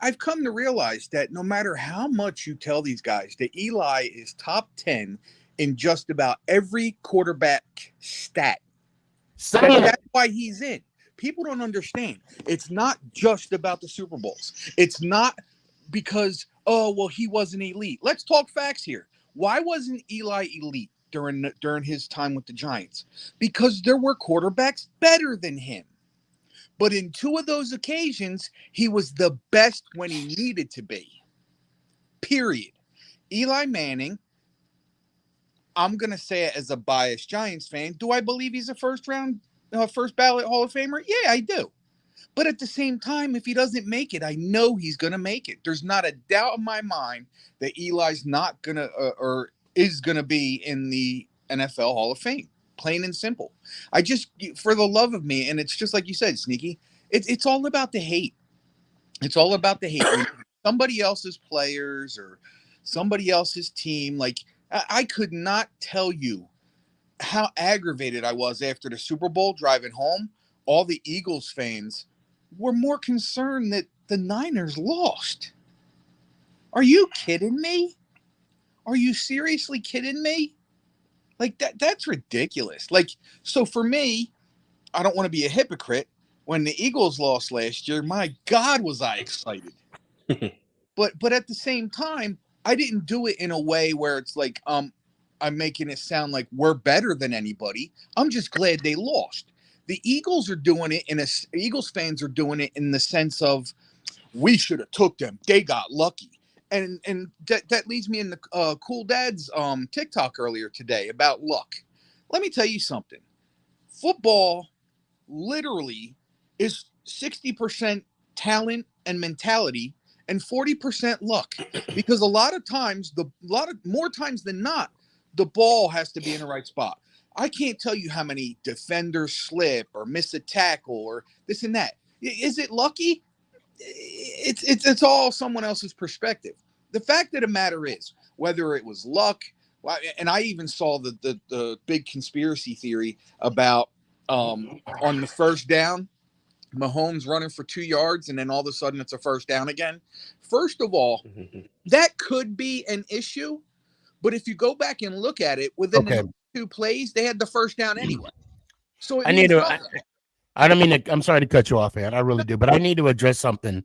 I've come to realize that no matter how much you tell these guys that Eli is top 10 in just about every quarterback stat, that's why he's in. People don't understand. It's not just about the Super Bowls. It's not because, he wasn't elite. Let's talk facts here. Why wasn't Eli elite during his time with the Giants? Because there were quarterbacks better than him. But in two of those occasions, he was the best when he needed to be. Period. Eli Manning, I'm going to say it as a biased Giants fan. Do I believe he's a first ballot Hall of Famer? Yeah, I do. But at the same time, if he doesn't make it, I know he's going to make it. There's not a doubt in my mind that Eli's not going to or is going to be in the NFL Hall of Fame. Plain and simple. I just, for the love of me, and it's just like you said, Sneaky, it's all about the hate. It's all about the hate. When somebody else's players or somebody else's team, like, I could not tell you how aggravated I was after the Super Bowl driving home. All the Eagles fans were more concerned that the Niners lost. Are you kidding me? Are you seriously kidding me? Like, that's ridiculous. Like, so for me, I don't want to be a hypocrite. When the Eagles lost last year, my God, was I excited. But at the same time, I didn't do it in a way where it's like I'm making it sound like we're better than anybody. I'm just glad they lost. The Eagles are doing it Eagles fans are doing it in the sense of we should have took them. They got lucky. and that leads me into Cool Dad's TikTok earlier today about luck. Let me tell you something. Football literally is 60% talent and mentality and 40% luck, because a lot of more times than not, the ball has to be in the right spot. I can't tell you how many defenders slip or miss a tackle or this and that. Is it lucky? It's all someone else's perspective. The fact of the matter is, whether it was luck, and I even saw the big conspiracy theory about on the first down, Mahomes running for 2 yards, and then all of a sudden it's a first down again. First of all, that could be an issue, but if you go back and look at it, within the 2 plays, they had the first down anyway. So it means I don't mean to, I'm sorry to cut you off, man. I really do, but I need to address something.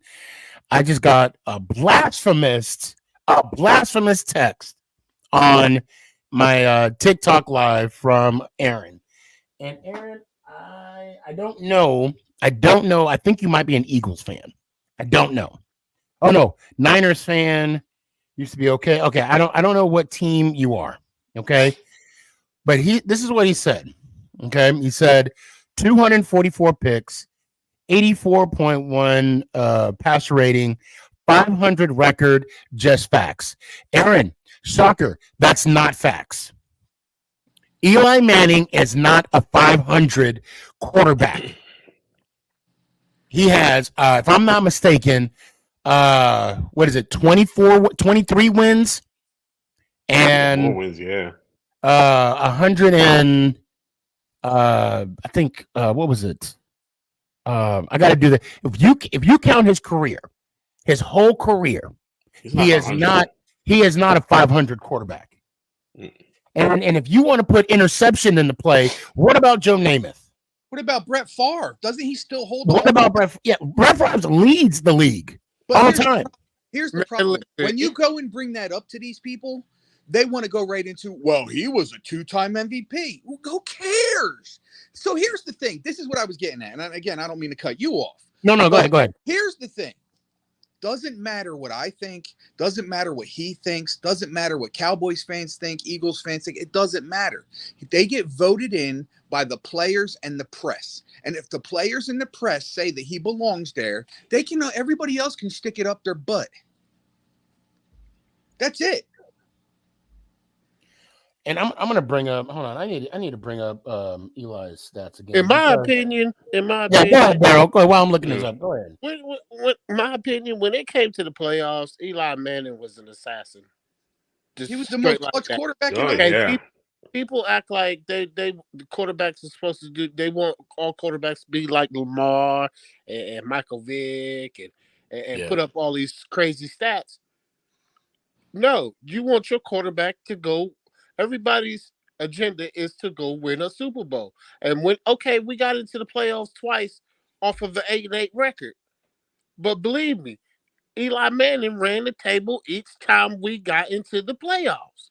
I just got a blasphemous text on my TikTok live from Aaron. And Aaron, I don't know. I think you might be an Eagles fan. I don't know. Oh no, Niners fan. Used to be okay. Okay, I don't know what team you are. Okay, but this is what he said. Okay, he said 244 picks, 84.1 passer rating, 500 record, just facts. Aaron, shocker, that's not facts. Eli Manning is not a 500 quarterback. He has, if I'm not mistaken, what is it, 23 wins? And 4 wins, yeah. 100 and I think what was it? I got to do that. If you count his career, his whole career, he is not a 500 quarterback. And if you want to put interception into play, what about Joe Namath? What about Brett Favre? Doesn't he still hold? What about Brett? Yeah, Brett Favre leads the league all the time. Here's the problem: when you go and bring that up to these people, they want to go right into, well, he was a 2-time MVP. Well, who cares? So here's the thing. This is what I was getting at. And again, I don't mean to cut you off. No, go ahead. Here's the thing. Doesn't matter what I think. Doesn't matter what he thinks. Doesn't matter what Cowboys fans think, Eagles fans think. It doesn't matter. They get voted in by the players and the press. And if the players and the press say that he belongs there, they can. Everybody else can stick it up their butt. That's it. And I'm going to bring up. Hold on, I need to bring up Eli's stats again. In my opinion, yeah, go ahead, Daryl. Go ahead. While I'm looking this up, go ahead. My opinion, when it came to the playoffs, Eli Manning was an assassin. He was the most clutch quarterback in the league. People act like the quarterbacks are supposed to do. They want all quarterbacks to be like Lamar and Michael Vick and put up all these crazy stats. No, you want your quarterback to go. Everybody's agenda is to go win a Super Bowl. And we got into the playoffs twice off of the 8-8 record. But believe me, Eli Manning ran the table each time we got into the playoffs.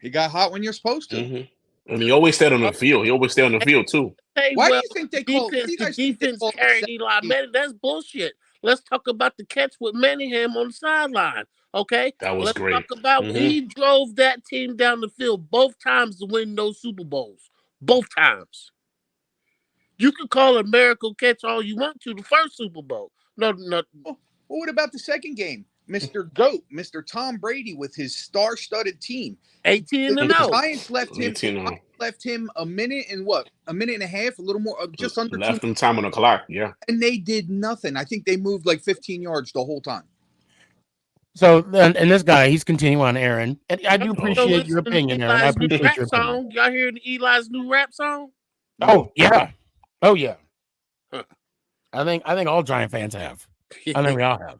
He got hot when you're supposed to. Mm-hmm. And he always stayed on the field. He always stayed on the field, too. Why do you think they call the defense carried Eli Manning? That's bullshit. Let's talk about the catch with Manningham on the sideline. Okay, that was great. Let's talk about he drove that team down the field both times to win those Super Bowls. Both times. You can call it a miracle catch all you want to. The first Super Bowl. No. Well, what about the second game? Mr. GOAT, Mr. Tom Brady with his star-studded team. 18-0. The Giants left him a minute and a half, a little more, just under. Left them time on the clock, yeah. And they did nothing. I think they moved like 15 yards the whole time. So, and this guy, he's continuing on, Aaron. And I do appreciate your opinion, Aaron. I appreciate your opinion. Y'all hear Eli's new rap song? Oh, yeah. Oh, yeah. Huh. I think all Giant fans have. I think we all have.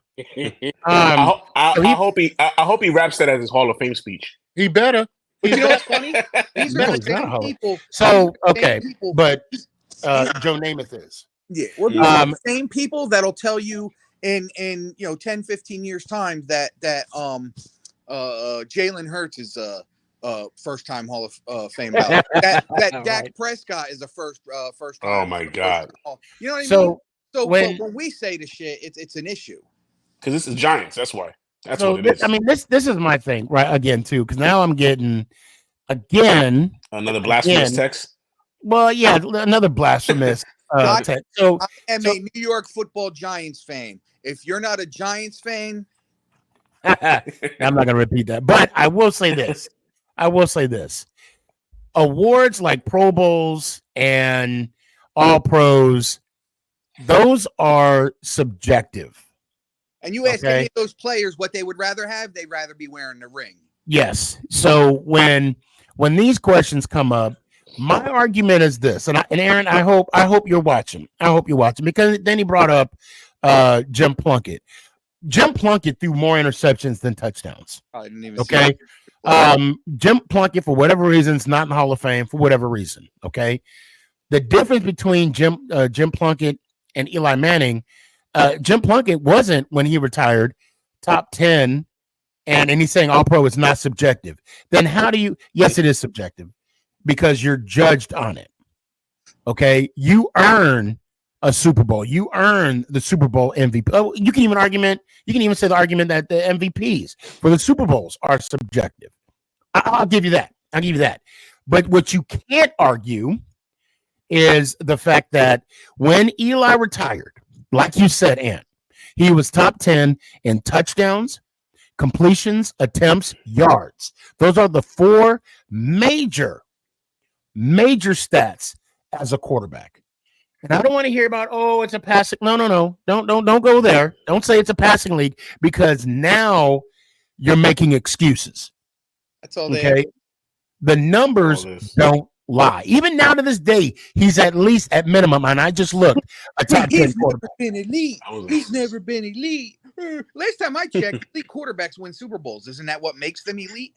I hope he raps that as his Hall of Fame speech. He better. But you know what's funny? These are the same people. So, okay, but Joe Namath is. Yeah, we're the same people that'll tell you in 10, 15 years time that Jalen Hurts is a first-time Hall of Fame ballot. that Dak Prescott is a first. Oh my God! You know what I mean? So when we say the shit, it's an issue. Because this is Giants. That's why. That's So what it is. I mean, this is my thing, right? Again, too, because now I'm getting another blasphemous text. Well, yeah, another blasphemous text. So I am a New York Football Giants fan. If you're not a Giants fan, I'm not going to repeat that, but I will say this. Awards like Pro Bowls and All Pros, those are subjective. And you ask any of those players what they would rather have, they'd rather be wearing the ring. Yes. So when these questions come up, my argument is this, and Aaron, I hope you're watching. I hope you're watching, because then he brought up Jim Plunkett. Jim Plunkett threw more interceptions than touchdowns. I didn't even okay. Jim Plunkett, for whatever reason, is not in the Hall of Fame for whatever reason. Okay. The difference between Jim Plunkett and Eli Manning, Jim Plunkett wasn't, when he retired, top 10, and he's saying All Pro is not subjective. Then how do you? Yes, it is subjective, because you're judged on it. Okay, you earn a Super Bowl. You earn the Super Bowl MVP. Oh, you can even say the argument that the MVPs for the Super Bowls are subjective. I'll give you that. But what you can't argue is the fact that when Eli retired, like you said, Ant, he was top 10 in touchdowns, completions, attempts, yards. Those are the four major stats as a quarterback. And I don't want to hear about, it's a passing. No. Don't go there. Don't say it's a passing league, because now you're making excuses. That's all they have. The numbers don't lie. Even now to this day, he's at least at minimum, and I just looked, a top 10 quarterback. He's never been elite. Last time I checked, elite quarterbacks win Super Bowls. Isn't that what makes them elite?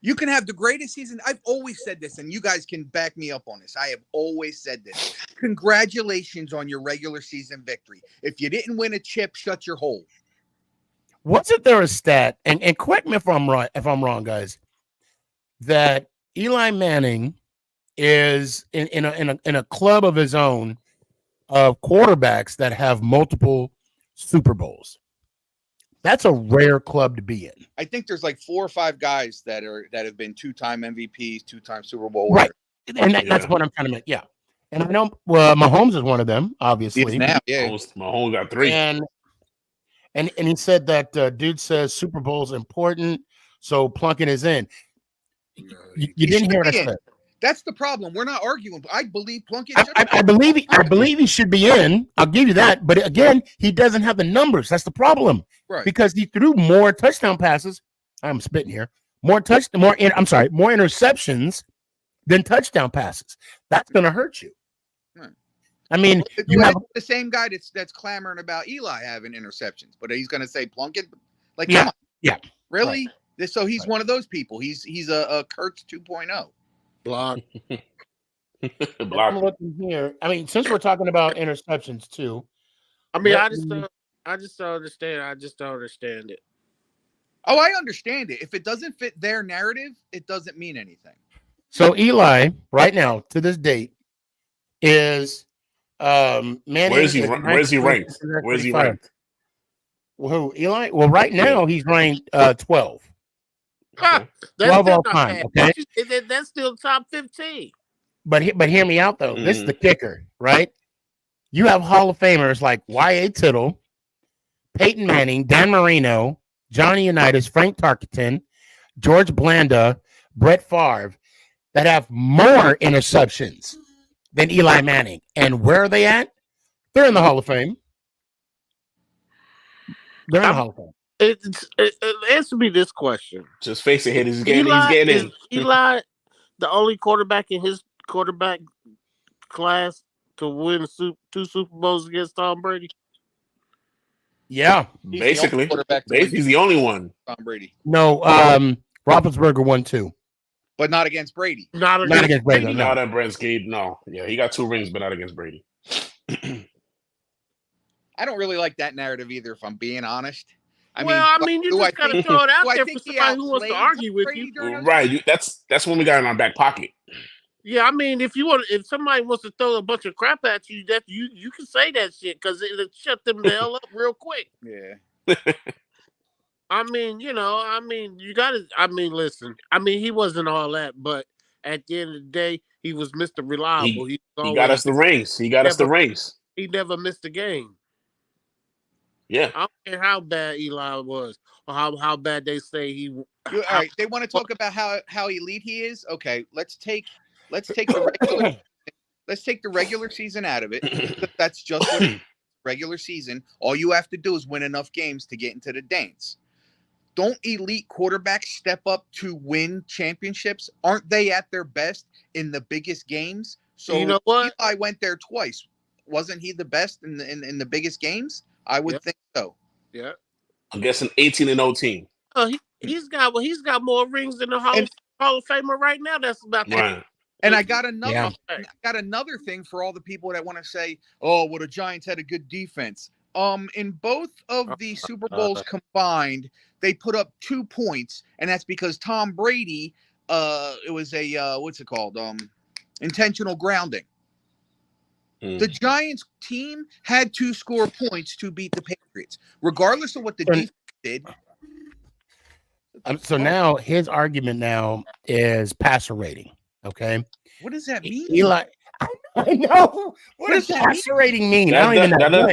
You can have the greatest season. I've always said this, and you guys can back me up on this. I have always said this. Congratulations on your regular season victory. If you didn't win a chip, shut your hole. Wasn't there a stat, and correct me if I'm wrong, guys, that Eli Manning is in a club of his own of quarterbacks that have multiple Super Bowls? That's a rare club to be in. I think there's like 4 or 5 guys that have been 2-time MVPs, 2-time Super Bowl winners. Right. And that's what I'm trying to make. Yeah. And I know Mahomes is one of them, obviously. Now, yeah. Mahomes got 3. And he said that dude says Super Bowl's important, so Plunkett is in. You didn't hear what I said. That's the problem. We're not arguing. I believe Plunkett. I believe he should be in. I'll give you that. But again, he doesn't have the numbers. That's the problem. Right. Because he threw more touchdown passes. I'm spitting here. More interceptions than touchdown passes. That's going to hurt you. Right. I mean, you have the same guy that's clamoring about Eli having interceptions, but he's going to say Plunkett. Like, come on. Yeah. Really? Right. So he's one of those people. He's a Kurtz 2.0. Block. I'm looking here. I mean, since we're talking about interceptions too. I mean, I just don't understand. I just don't understand it. Oh, I understand it. If it doesn't fit their narrative, it doesn't mean anything. So Eli, right now, to this date, is Manning. Where is he ranked? Where is he ranked? Who, Eli? Well, right now he's ranked 12. Okay. 12 all time. Okay, that's still top 15. But hear me out though. This is the kicker, right? You have Hall of Famers like Y.A. Tittle, Peyton Manning, Dan Marino, Johnny Unitas, Frank Tarkenton, George Blanda, Brett Favre, that have more interceptions than Eli Manning. And where are they at? They're in the Hall of Fame. They're in the Hall of Fame. Answer me this question. Just face it, he's getting in. Eli the only quarterback in his quarterback class to win 2 Super Bowls against Tom Brady? Yeah. Basically. He's the only one. Tom Brady. No, Roethlisberger won 2. But not against Brady. Not against Brady. Not at Brent's Gate. No. Yeah, he got 2 rings, but not against Brady. I don't really like that narrative either, if I'm being honest. You just gotta throw it out there for somebody who wants to argue with you. Right. That's when we got in our back pocket. Yeah, I mean, if somebody wants to throw a bunch of crap at you, that you can say that shit, because it'll shut them the hell up real quick. Yeah. I mean, you got to. I mean, listen. I mean, he wasn't all that, but at the end of the day, he was Mr. Reliable. He got us the rings. He got us the rings. He never missed a game. Yeah. I don't care how bad Eli was or how bad they say he. All right, they want to talk about how elite he is. Okay, let's take the regular let's take the regular season out of it. That's just what regular season. All you have to do is win enough games to get into the dance. Don't elite quarterbacks step up to win championships? Aren't they at their best in the biggest games? So you know what? Eli went there twice. Wasn't he the best in the biggest games? I would think so. Yeah. I'm guessing 18-0 team. Oh, he's got more rings than the Hall of Famer right now. That's about right. And I got another thing for all the people that want to say, "Oh, well, the Giants had a good defense." In both of the Super Bowls combined, they put up 2 points, and that's because Tom Brady, it was a what's it called? Intentional grounding. The Giants team had to score points to beat the Patriots, regardless of what the defense did. So now his argument now is passer rating. Okay. What does that mean? Eli, I know. What does passer rating mean? I don't even know.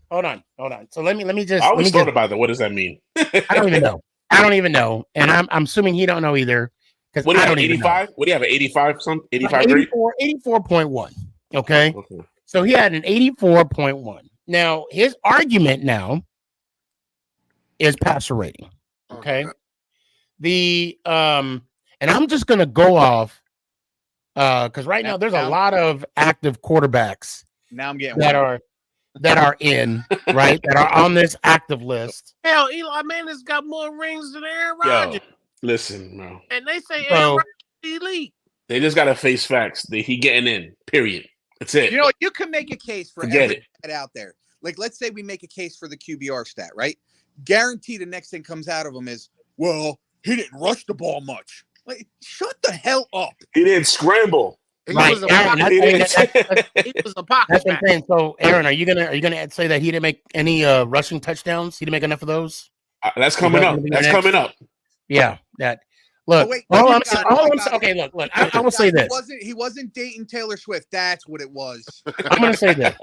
Hold on. So let me just. I always thought about that. What does that mean? I don't even know. And I'm assuming he don't know either. What do you have? 85? What do you have? 85 something? 85 84.1. Okay. So he had an 84.1. Now his argument now is passer rating. Okay. And I'm just gonna go off because right now there's a lot of active quarterbacks now I'm getting that are in right that are on this active list. Hell, Eli Manning's got more rings than Aaron Rodgers. Listen, bro. And they say Aaron Rodgers is elite. They just gotta face facts. He getting in. Period. That's it. You know, you can make a case for every stat out there. Like, let's say we make a case for the QBR stat, right? Guarantee the next thing comes out of him is, well, he didn't rush the ball much. Like, shut the hell up. He didn't scramble. He was a pocket. That's what I'm saying. So, Aaron, are you gonna say that he didn't make any rushing touchdowns? He didn't make enough of those. That's coming up. That's coming up. Yeah, that. Look, okay. Look. I will say this. He wasn't dating Taylor Swift. That's what it was. I'm going to say this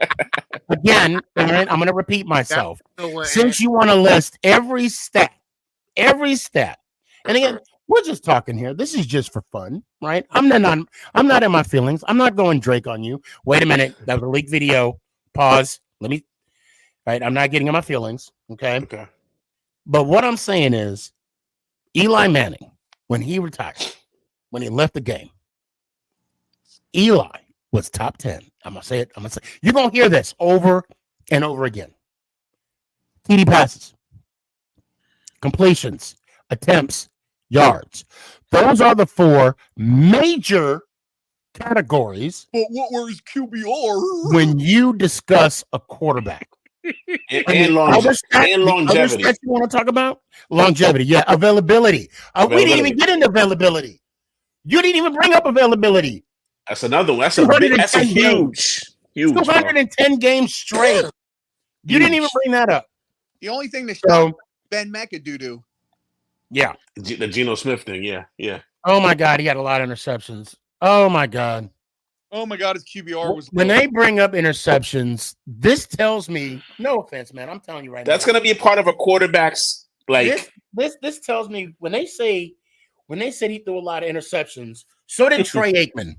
again, Aaron. I'm going to repeat myself. Since you want to list every stat, and again, we're just talking here. This is just for fun, right? I'm not in my feelings. I'm not going Drake on you. Wait a minute. That was a leaked video. Pause. Right. I'm not getting in my feelings. Okay. But what I'm saying is, Eli Manning, when he retired, when he left the game, Eli was top 10. I'm going to say it. You're going to hear this over and over again. TD passes, completions, attempts, yards. Those are the 4 major categories. But what were his QBR? When you discuss a quarterback. And longevity. You want to talk about longevity? Yeah, availability. We didn't even get into availability. You didn't even bring up availability. That's another one. That's a huge. 210 games straight. You didn't even bring that up. The only thing that stopped Ben McAdoo. Yeah, the Geno Smith thing. Yeah. Oh my God, he had a lot of interceptions. Oh my God, his QBR was. When they bring up interceptions, this tells me. No offense, man. I'm telling you right now. That's going to be a part of a quarterback's like. This tells me when they said he threw a lot of interceptions. So did Troy Aikman.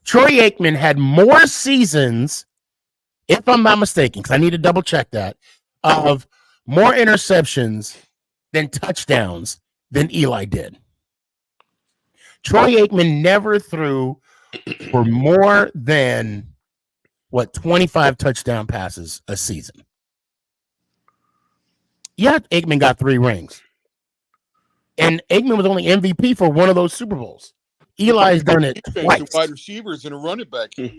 Troy Aikman had more seasons, if I'm not mistaken, because I need to double check that, of more interceptions than touchdowns than Eli did. Troy Aikman never threw for more than 25 touchdown passes a season. Yeah, Aikman got 3 rings. And Aikman was only MVP for one of those Super Bowls. Eli's done it twice. Wide receivers and a running back. They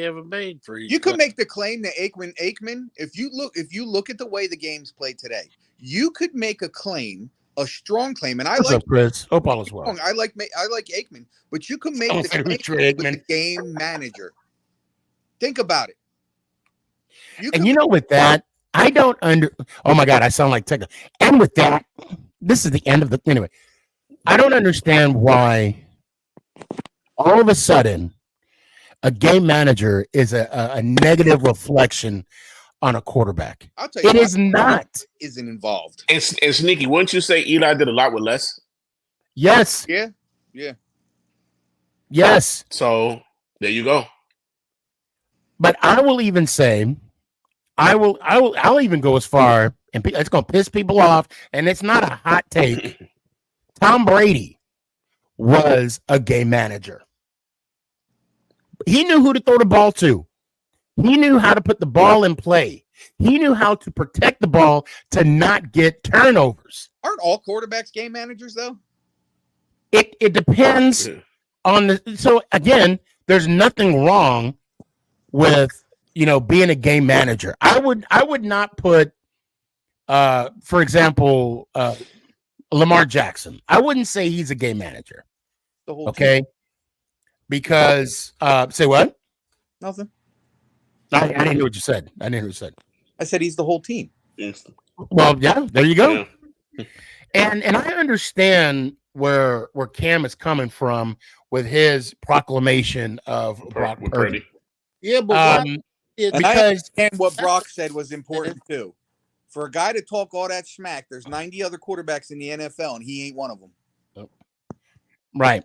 ever made for you. You could make the claim that Aikman, if you look at the way the game's played today, you could make a claim, a strong claim, and What's up, Chris? Hope all is well. I like Aikman, but you can make the claim with the game manager. Think about it. With that, I don't oh my God, I sound like Tigger. And with that, this is the end of the anyway. I don't understand why all of a sudden a game manager is a negative reflection on a quarterback. I'll tell you, it is not. Isn't involved. And Sneaky, wouldn't you say Eli did a lot with less? Yes. Yeah. Yes. So there you go. But I will even say, I'll even go as far, and it's going to piss people off, and it's not a hot take. Tom Brady was a game manager. He knew who to throw the ball to. He knew how to put the ball in play. He knew how to protect the ball to not get turnovers. Aren't all quarterbacks game managers though? It depends on the. So again, there's nothing wrong with being a game manager. I would not put, for example, Lamar Jackson. I wouldn't say he's a game manager. The whole okay, team. Because say what? Nothing. I didn't hear what you said. I said he's the whole team. Yes. Well, yeah, there you go. Yeah. And I understand where Cam is coming from with his proclamation of Brock Purdy. Yeah, but because I understand what Brock said was important too. For a guy to talk all that smack, there's 90 other quarterbacks in the NFL, and he ain't one of them. Right.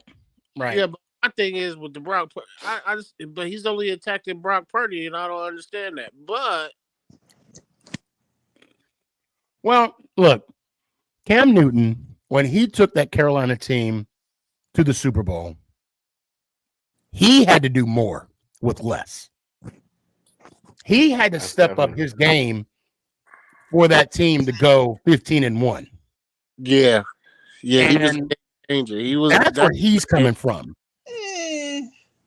Yeah, but my thing is with the Brock, but he's only attacking Brock Purdy, and I don't understand that. But well, look, Cam Newton, when he took that Carolina team to the Super Bowl, he had to do more with less. He had to step up his game for that team to go 15-1. Yeah, and he was a danger. That's where he's coming from.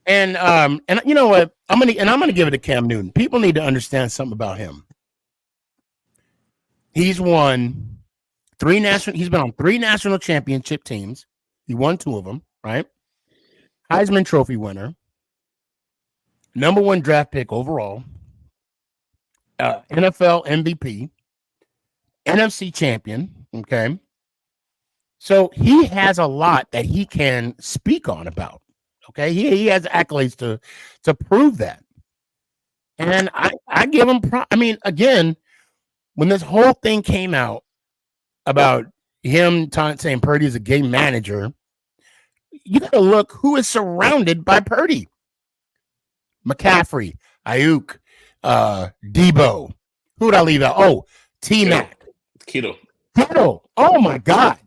And you know what? I'm gonna give it to Cam Newton. People need to understand something about him. He's won he's been on 3 national championship teams. He won 2 of them, right? Heisman Trophy winner, number 1 draft pick overall, NFL MVP, NFC champion. Okay. So he has a lot that he can speak on about. Okay. He has accolades to prove that. And I give him, again, when this whole thing came out about him saying Purdy is a game manager, you got to look who is surrounded by Purdy. McCaffrey, Ayuk, Debo. Who would I leave out? Oh, T-Mac. Kittle. Oh, my God.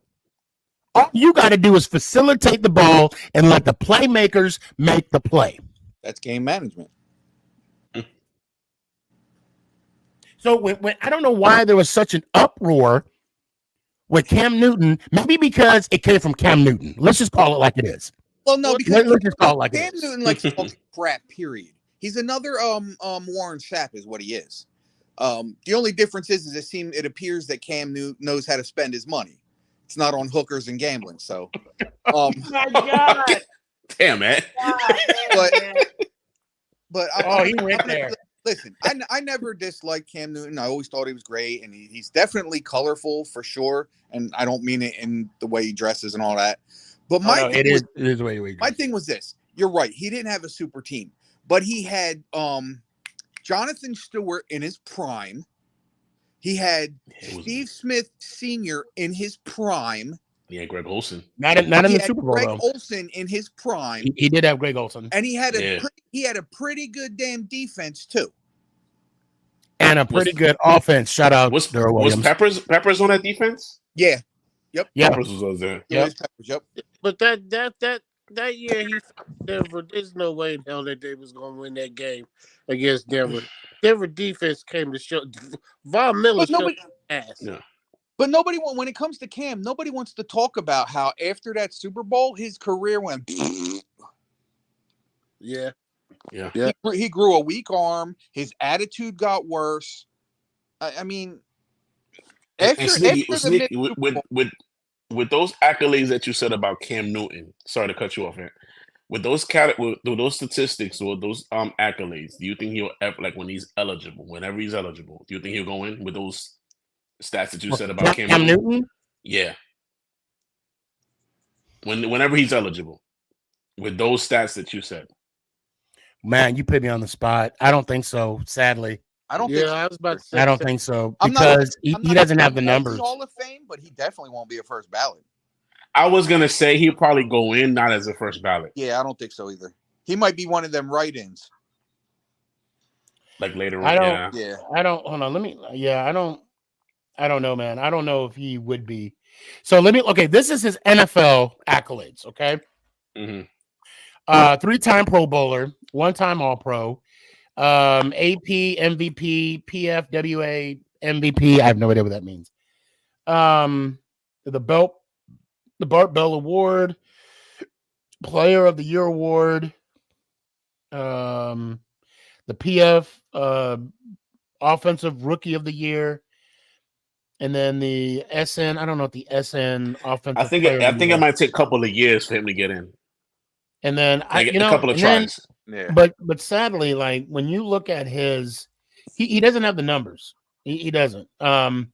All you got to do is facilitate the ball and let the playmakers make the play. That's game management. So when I don't know why there was such an uproar with Cam Newton, maybe because it came from Cam Newton. Let's just call it like it is. Well, no, because let's just call it like Cam it is. Newton likes to talk crap, period. He's another Warren Sapp is what he is. The only difference is it appears that Cam Newton knows how to spend his money. It's not on hookers and gambling. So, oh my God, damn man. But he went there. Listen, I never disliked Cam Newton. I always thought he was great, and he's definitely colorful for sure. And I don't mean it in the way he dresses and all that. But it is the way he dresses. My thing was this. You're right. He didn't have a super team, but he had Jonathan Stewart in his prime. He had Steve Smith Sr. in his prime. Yeah, Greg Olsen. Not in the Super Bowl. Greg though. Olsen in his prime. He did have Greg Olsen, and he had a pretty good damn defense too, and a pretty good offense. Shout out Darrell Williams. Was Peppers on that defense? Yeah. Yep. Yeah. Peppers was there. Yep. But that year he Denver. There's no way in hell that they was going to win that game against Denver. Denver defense came to show. Von Miller showed ass. Yeah. But when it comes to Cam, nobody wants to talk about how after that Super Bowl, his career went. Yeah. He grew a weak arm. His attitude got worse. I mean, with those accolades that you said about Cam Newton, sorry to cut you off, man. with those with those statistics or those accolades, do you think he'll ever, like when he's eligible, whenever he's eligible, do you think he'll go in with those stats that you said about Cam Newton? Yeah. Whenever he's eligible, with those stats that you said. Man, you put me on the spot. I don't think so. Sadly, I don't think. I was about to say. I don't think so I'm because not he doesn't have the gonna numbers. Hall of Fame, but he definitely won't be a first ballot. I was gonna say he'll probably go in not as a first ballot. Yeah, I don't think so either. He might be one of them write-ins. Like later on. I don't. Yeah. I don't. Hold on. Let me. Yeah. I don't know, man. I don't know if he would be. So let me. Okay, this is his NFL accolades. Okay. Mm-hmm. 3-time Pro Bowler, 1-time All Pro, AP MVP, PFWA MVP. I have no idea what that means. The Bart Bell Award, Player of the Year Award, the PF Offensive Rookie of the Year, and then the SN. I don't know what the SN Offensive. I think it might take a couple of years for him to get in. And then a couple of tries. Yeah. But sadly, like when you look at his, he doesn't have the numbers. He doesn't. And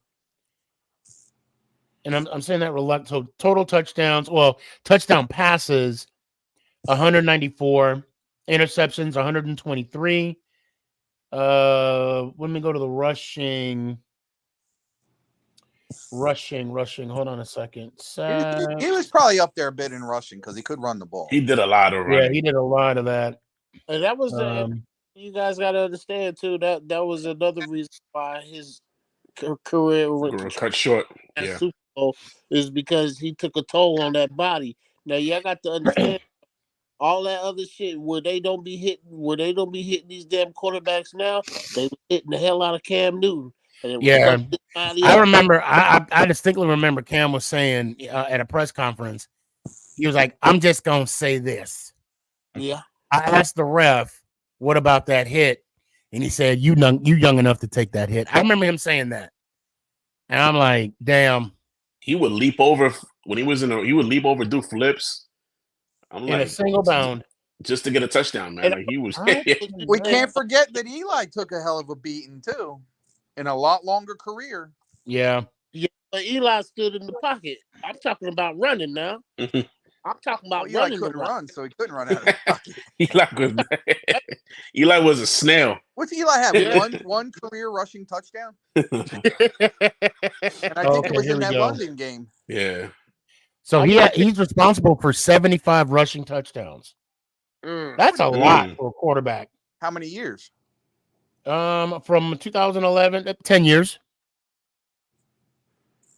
I'm saying that reluctant. So total touchdowns, touchdown passes, 194, interceptions, 123. Let me go to the rushing. Hold on a second. He was probably up there a bit in rushing because he could run the ball. He did a lot of running. Yeah, he did a lot of that. And that was you guys got to understand too that was another reason why his career cut short. At Super Bowl is because he took a toll on that body. Now y'all got to understand all that other shit where they don't be hitting these damn quarterbacks now. They were hitting the hell out of Cam Newton. Yeah, I remember. I distinctly remember Cam was saying at a press conference, he was like, "I'm just gonna say this." Yeah. I asked the ref, "What about that hit?" And he said, "You young enough to take that hit." I remember him saying that, and I'm like, "Damn." He would leap over when he was he would leap over, do flips. I'm in a single bound just to get a touchdown, man. Like he was. We can't forget that Eli took a hell of a beating too. In a lot longer career. Yeah. Yeah, but Eli stood in the pocket. I'm talking about running now. I'm talking about Eli running. couldn't run, so he couldn't run out of the pocket. Eli was a snail. What's Eli have? One career rushing touchdown? And I think it was in that London game. Yeah. So he's responsible for 75 rushing touchdowns. That's a lot for a quarterback. How many years? From 2011, 10 years.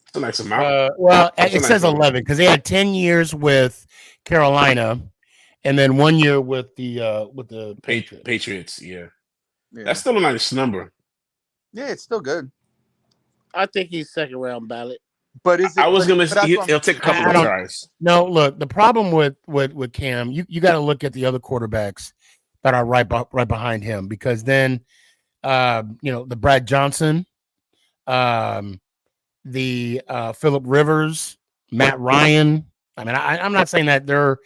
That's a nice amount. It says 11 because they had 10 years with Carolina, and then 1 year with the Patriots. Yeah, that's still a nice number. Yeah, it's still good. I think he's second round ballot. But is it? I was gonna say he'll take a couple of tries. No, look, the problem with Cam, you got to look at the other quarterbacks that are right behind him because then. The Brad Johnson, the Phillip Rivers, Matt Ryan. I mean, I'm not saying that they're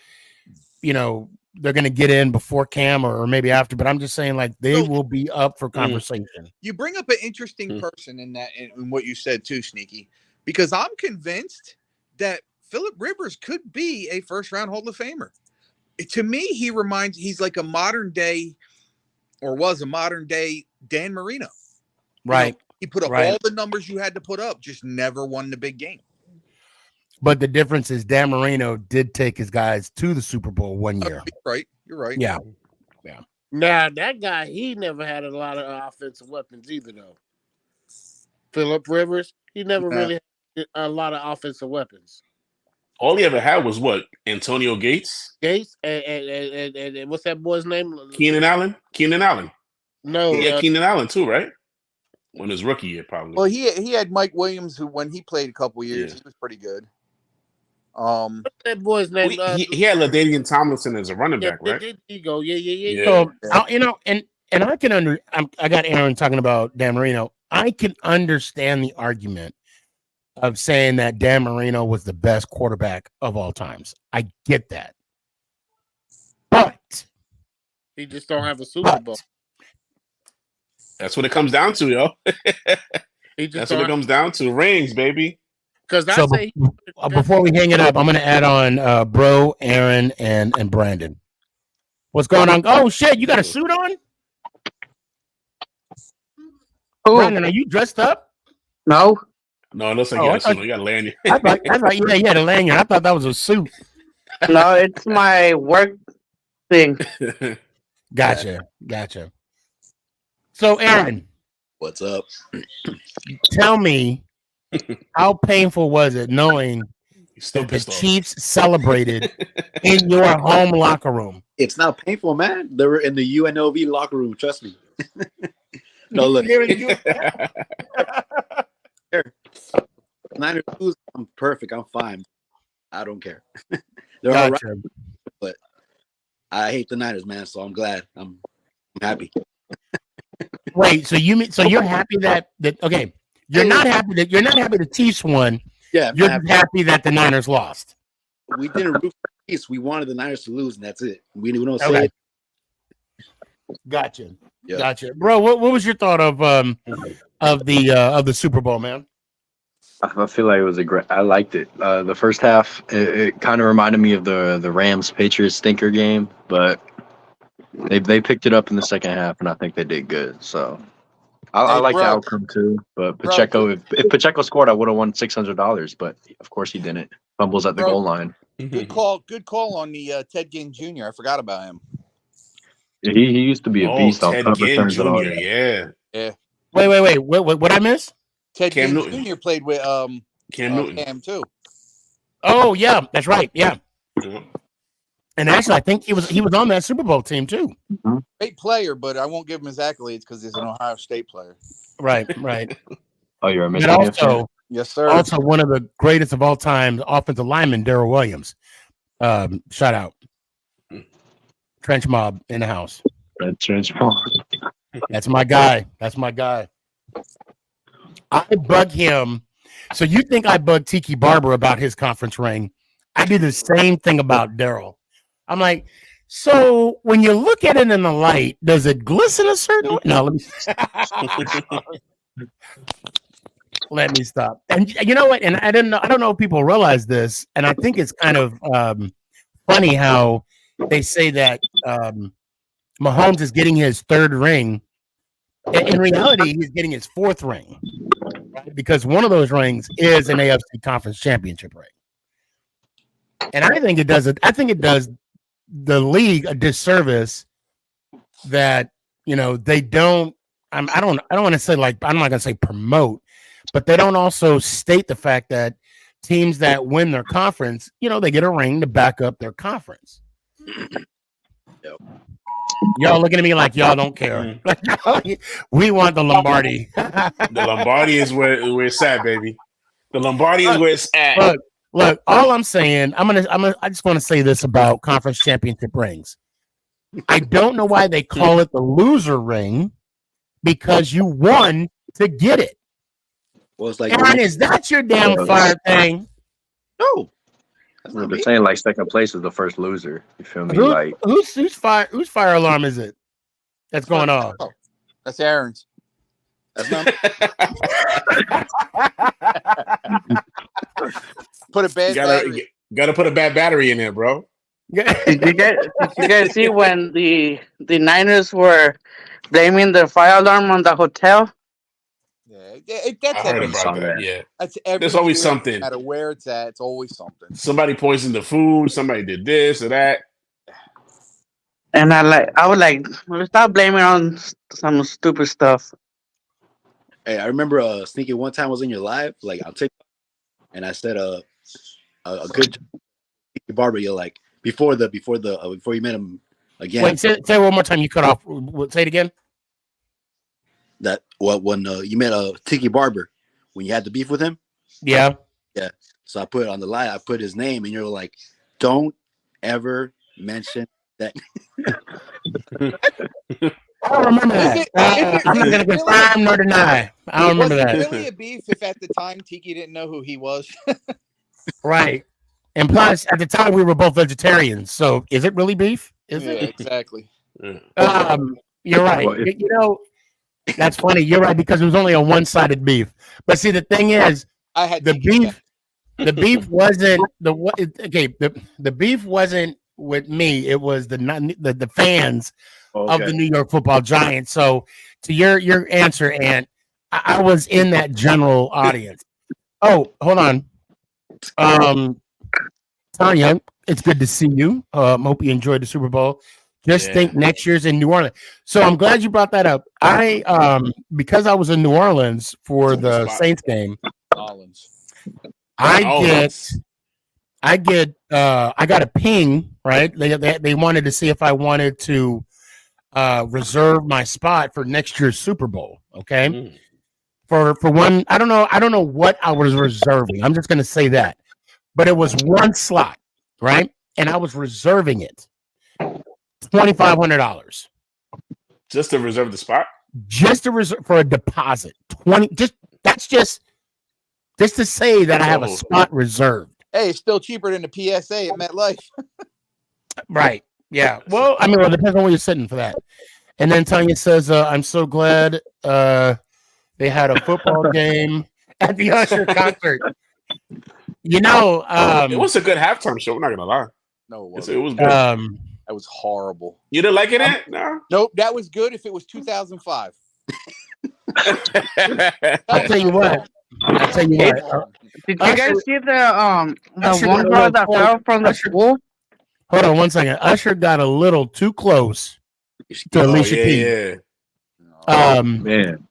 going to get in before Cam or maybe after, but I'm just saying like they will be up for conversation. You bring up an interesting person in that in what you said too, Sneaky, because I'm convinced that Phillip Rivers could be a first round Hall of Famer. To me, he's like a modern day. Or was a modern day Dan Marino. Right. He put up all the numbers you had to put up, just never won the big game. But the difference is Dan Marino did take his guys to the Super Bowl 1 year. You're right. Yeah. Now, that guy, he never had a lot of offensive weapons either, though. Phillip Rivers, he never really had a lot of offensive weapons. All he ever had was what? Antonio Gates? Gates and what's that boy's name? Keenan Allen? No. Yeah, Keenan Allen too, right? When his rookie year, probably. Well, he had Mike Williams, who when he played a couple years, he was pretty good. What's that boy's name? He had LaDainian Tomlinson as a running back, right? There you go. Yeah. So, and I can I got Aaron talking about Dan Marino. I can understand the argument of saying that Dan Marino was the best quarterback of all times. I get that. But he just don't have a Super Bowl. That's what it comes down to, yo. He just That's what it comes down to. Rings, baby. Because I So say before we hang it up, I'm going to add on Bro, Aaron, and Brandon. What's going on? Oh shit! You got a suit on? Brandon, are you dressed up? No. No, it looks like you got a suit. You got a lanyard. I thought yeah, you had a lanyard. I thought that was a suit. No, it's my work thing. Gotcha. So, Aaron, what's up? Tell me, how painful was it knowing that the Chiefs celebrated in your home locker room? It's not painful, man. They were in the UNLV locker room. Trust me. No, look. Niners lose, I'm perfect. I'm fine. I don't care. They're all right, but I hate the Niners, man. So I'm glad. I'm happy. Wait, so you're happy that okay? You're not happy that the Chiefs won. Yeah, you're happy that the Niners lost. We didn't root for the Chiefs. We wanted the Niners to lose, and that's it. We don't say it. Gotcha. Yeah. Gotcha, bro. What was your thought of the Super Bowl, man? I feel like it was I liked it. The first half, it kind of reminded me of the Rams Patriots stinker game, but they picked it up in the second half, and I think they did good. So I like the outcome too. But Pacheco, if Pacheco scored, I would have won $600. But of course he didn't. Fumbles at the goal line. Good call on the Ted Ginn Jr. I forgot about him. Yeah, he used to be a beast on Ted punt Ginn returns and all Jr., that. Yeah. Wait. What I miss? Ted Cam Ginn Newton. Jr. played with Cam Newton. Cam too. Oh yeah, that's right. Yeah. And actually, I think he was on that Super Bowl team too. Great player, but I won't give him his accolades because he's an Ohio State player. Right. Oh, you're a But Michigan fan? also, yes, sir. Also, one of the greatest of all time offensive linemen, Darrell Williams. Shout out. Trench Mob in the house. Trench Mob. That's my guy. I bug him. So you think I bug Tiki Barber about his conference ring? I do the same thing about Darrell. I'm like, so when you look at it in the light, does it glisten a certain way? No, let me stop. And you know what? And I don't know if people realize this, and I think it's kind of funny how they say that Mahomes is getting his third ring. In reality, he's getting his fourth ring, right? Because one of those rings is an AFC Conference Championship ring, and I think it does the league a disservice that they don't. I don't want to say I'm not going to say promote, but they don't also state the fact that teams that win their conference, they get a ring to back up their conference. Y'all looking at me like y'all don't care. We want the Lombardi. The Lombardi is where it's at, baby. The Lombardi is where it's at. Look. All I'm saying, I just want to say this about conference championship rings. I don't know why they call it the loser ring, because you won to get it. Well, it's like, Aaron, is that your damn fire thing? No. They're saying like second place is the first loser. You feel me? Whose fire alarm is it that's going off? Oh, that's Aaron's. That's not. Put a bad battery. Gotta put a bad battery in there, bro. Did you guys see when the Niners were blaming the fire alarm on the hotel? Yeah, that's I heard about that. Yeah, that's there's always something. No matter where it's at, it's always something. Somebody poisoned the food. Somebody did this or that. And I was like, stop blaming on some stupid stuff. Hey, I remember Sneaky one time was in your live, like on TikTok, and I said a good Sneaky Barber. You're like before you met him again. Wait, say it one more time. You cut off. Say it again. That when you met Tiki Barber, when you had the beef with him. Yeah. So I put on the live. I put his name, and you're like, "Don't ever mention that." I don't remember that. I'm not going to confirm nor deny. I don't remember that. Was it really a beef if at the time Tiki didn't know who he was? Right. And plus, at the time, we were both vegetarians. So is it really beef? Is Yeah, it? exactly. You're right. Well, if, You know, that's funny. You're right because it was only a one-sided beef. But see, the thing is, I had the taken that. beef wasn't the beef wasn't with me. It was the fans of the Okay. New York Football Giants. So to your answer, Ant, I was in that general audience. Oh, hold on. Tanya, it's good to see you. Hope you enjoyed the Super Bowl. Just think next year's in New Orleans. So I'm glad you brought that up. I because I was in New Orleans for the Saints game, Collins. I got a ping, right? They wanted to see if I wanted to reserve my spot for next year's Super Bowl. Okay. For one, I don't know what I was reserving. I'm just gonna say that. But it was one slot, right? And I was reserving it. $2,500. Just to reserve the spot? Just to reserve for a deposit. 20 just to say that I have a spot reserved. Hey, it's still cheaper than the PSA at MetLife. Right. Yeah. Well, I mean, it depends on where you're sitting for that. And then Tanya says, I'm so glad they had a football game at the Usher concert. You know, it was a good halftime show. I'm not gonna lie. No, it wasn't. It was good. That was horrible. You didn't like it? No. Nope. That was good if it was 2005. I'll tell you what. Did you guys see the one girl that fell from the school? Hold on one second. Usher got a little too close to Alicia Keys. Yeah. Man.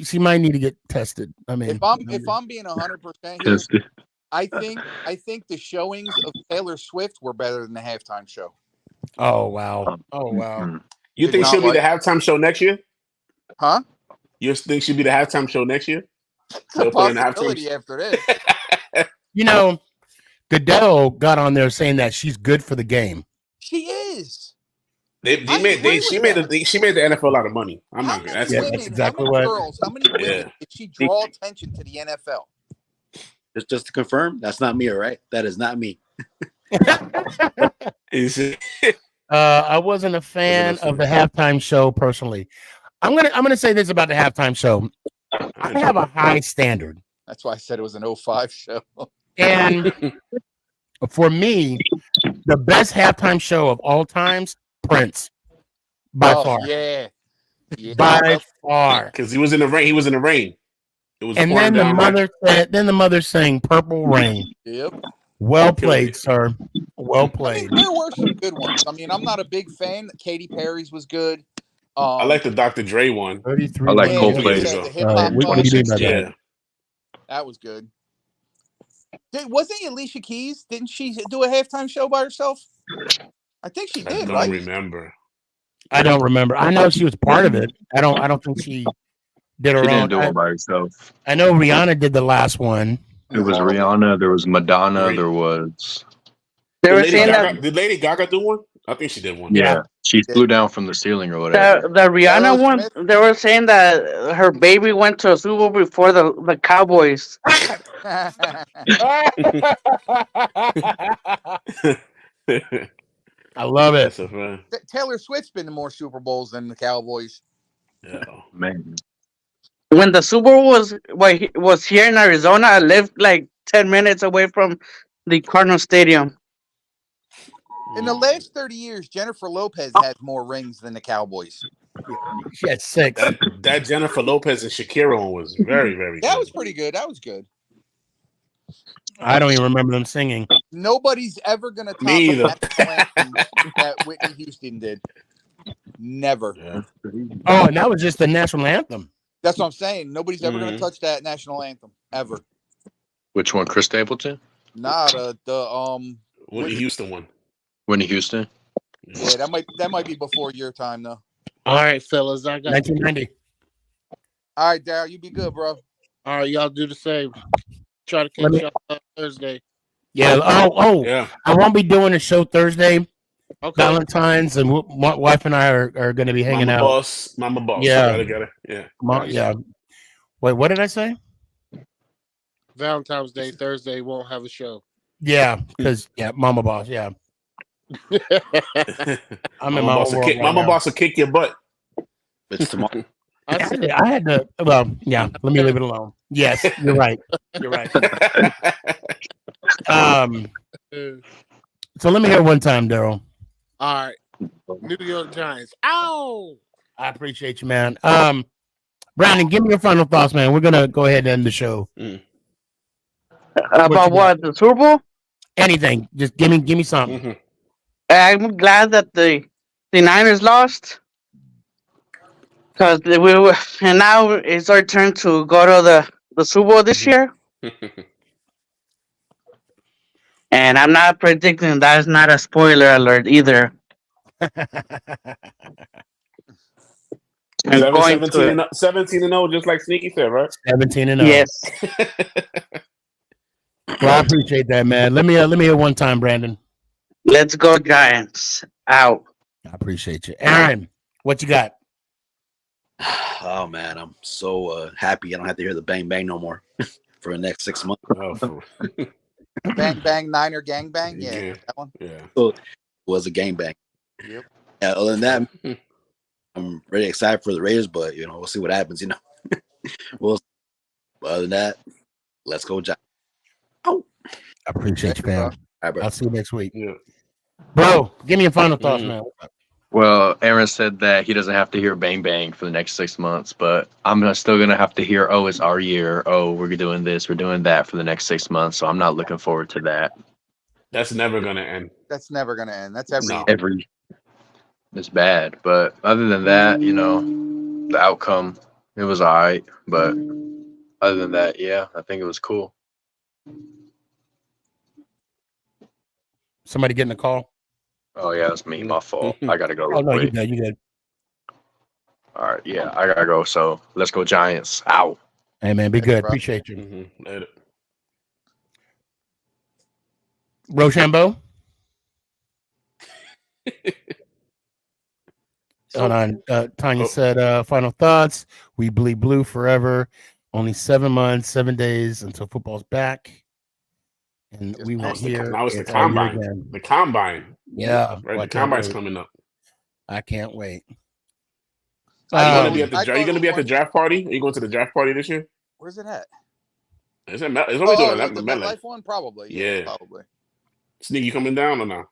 She might need to get tested. I mean, if I'm being 100% here, I think the showings of Taylor Swift were better than the halftime show. Oh wow! Oh wow! You think she'll be the halftime show next year? Huh? You think she'll be the halftime show next year? Possibility after this. You know, Goodell got on there saying that she's good for the game. She is. She made the NFL a lot of money. I'm not good. That's exactly how what. many girls, how many women did she draw attention to the NFL? Just to confirm, that's not me, all right? That is not me. Is it? I wasn't a fan of the halftime show personally. I'm gonna say this about the halftime show. I have a high standard. That's why I said it was an 05 show. And for me, the best halftime show of all times, Prince. By far. Yeah. By far. Because he was in the rain. He was in the rain. It was and then the mother sang Purple Rain. Yep. Well played, sir. Well played. I mean, there were some good ones. I mean, I'm not a big fan. Katy Perry's was good. I like the Dr. Dre one. 33. I like Coldplay. The hip-hop What do you mean by that? Yeah. That was good. Wasn't Alicia Keys? Didn't she do a halftime show by herself? I think she did, I right? don't remember. I don't remember. I know she was part of it. I don't think she did her She own. didn't do it by herself. I know Rihanna did the last one. It was Rihanna. There was Madonna. There was. They were saying that Did Lady Gaga do one? I think she did one. Yeah, she flew down from the ceiling or whatever. the Rihanna one. They were saying that her baby went to a Super Bowl before the Cowboys. I love it. Taylor Swift's been to more Super Bowls than the Cowboys. Yeah. Man. When the Super Bowl was here in Arizona, I lived like 10 minutes away from the Cardinal Stadium. In the last 30 years, Jennifer Lopez has more rings than the Cowboys. She had 6. That Jennifer Lopez and Shakira one was very, very good. That was pretty good. That was good. I don't even remember them singing. Nobody's ever going to top Me either. that Whitney Houston did. Never. Yeah. Oh, and that was just the national anthem. That's what I'm saying. Nobody's ever going to touch that national anthem ever. Which one? Chris Stapleton? Nah, the Whitney Houston one. Whitney Houston? Yeah, that might be before your time though. All right, fellas, I got 1990. All right, Daryl, you be good, bro. All right, y'all do the same. Try to catch y'all Thursday. Yeah. Yeah. I won't be doing a show Thursday. Okay. Valentine's and wife and I are going to be hanging out. Mama boss. Yeah. Got it. Yeah. Yeah. Wait, what did I say? Valentine's Day Thursday won't have a show. Yeah, because Mama boss. Yeah. I'm in my own world right Mama now. boss will kick your butt. It's tomorrow. I had to. Well, yeah. Let me leave it alone. Yes, you're right. You're right. So let me hear one time, Daryl. All right. New York Giants. Ow! I appreciate you, man. Brandon, give me your final thoughts, man. We're gonna go ahead and end the show. About what? The Super Bowl? Anything. Just give me something. I'm glad that the Niners lost because we were, and now it's our turn to go to the Super Bowl this year. And I'm not predicting that's not a spoiler alert either. I'm going to it. 17-0, just like Sneaky said, right? 17-0. Yes. Well, I appreciate that, man. Let me hear one time, Brandon. Let's go Giants. Out. I appreciate you. Aaron, what you got? Oh man, I'm so happy I don't have to hear the bang bang no more for the next 6 months. Bang bang Niner gang bang. Yeah, that one. Yeah. So it was a gang bang. Yep. Yeah, other than that, I'm really excited for the Raiders, but we'll see what happens. But other than that, let's go Giants. I appreciate you, man. All right, bro. I'll see you next week. Yeah. Bro, give me your final thoughts, man. Well, Aaron said that he doesn't have to hear bang bang for the next 6 months, but I'm still going to have to hear, oh, it's our year. Oh, we're doing this, we're doing that for the next 6 months. So I'm not looking forward to that. That's never going to end. That's never going to end. That's every year. Every it's bad. But other than that, the outcome, it was all right. But other than that, yeah, I think it was cool. Somebody getting a call? Oh, yeah, that's me. My fault. I got to go real Oh, no, quick. you good. All right, yeah, I got to go. So let's go Giants. Ow. Hey, man, be good. Appreciate you. Later. Rochambeau? Hold on. Tanya said, final thoughts. We bleed blue forever. Only 7 months, 7 days until football's back. And we will hear. Now it's the combine. The combine. Yeah. Right. Well, The combine's coming up. I can't wait. Are you going to be at the draft party? Are you going to the draft party this year? Where's it at? It's only doing that. The MetLife one, probably. Yeah. Probably. Sneak, you coming down or not?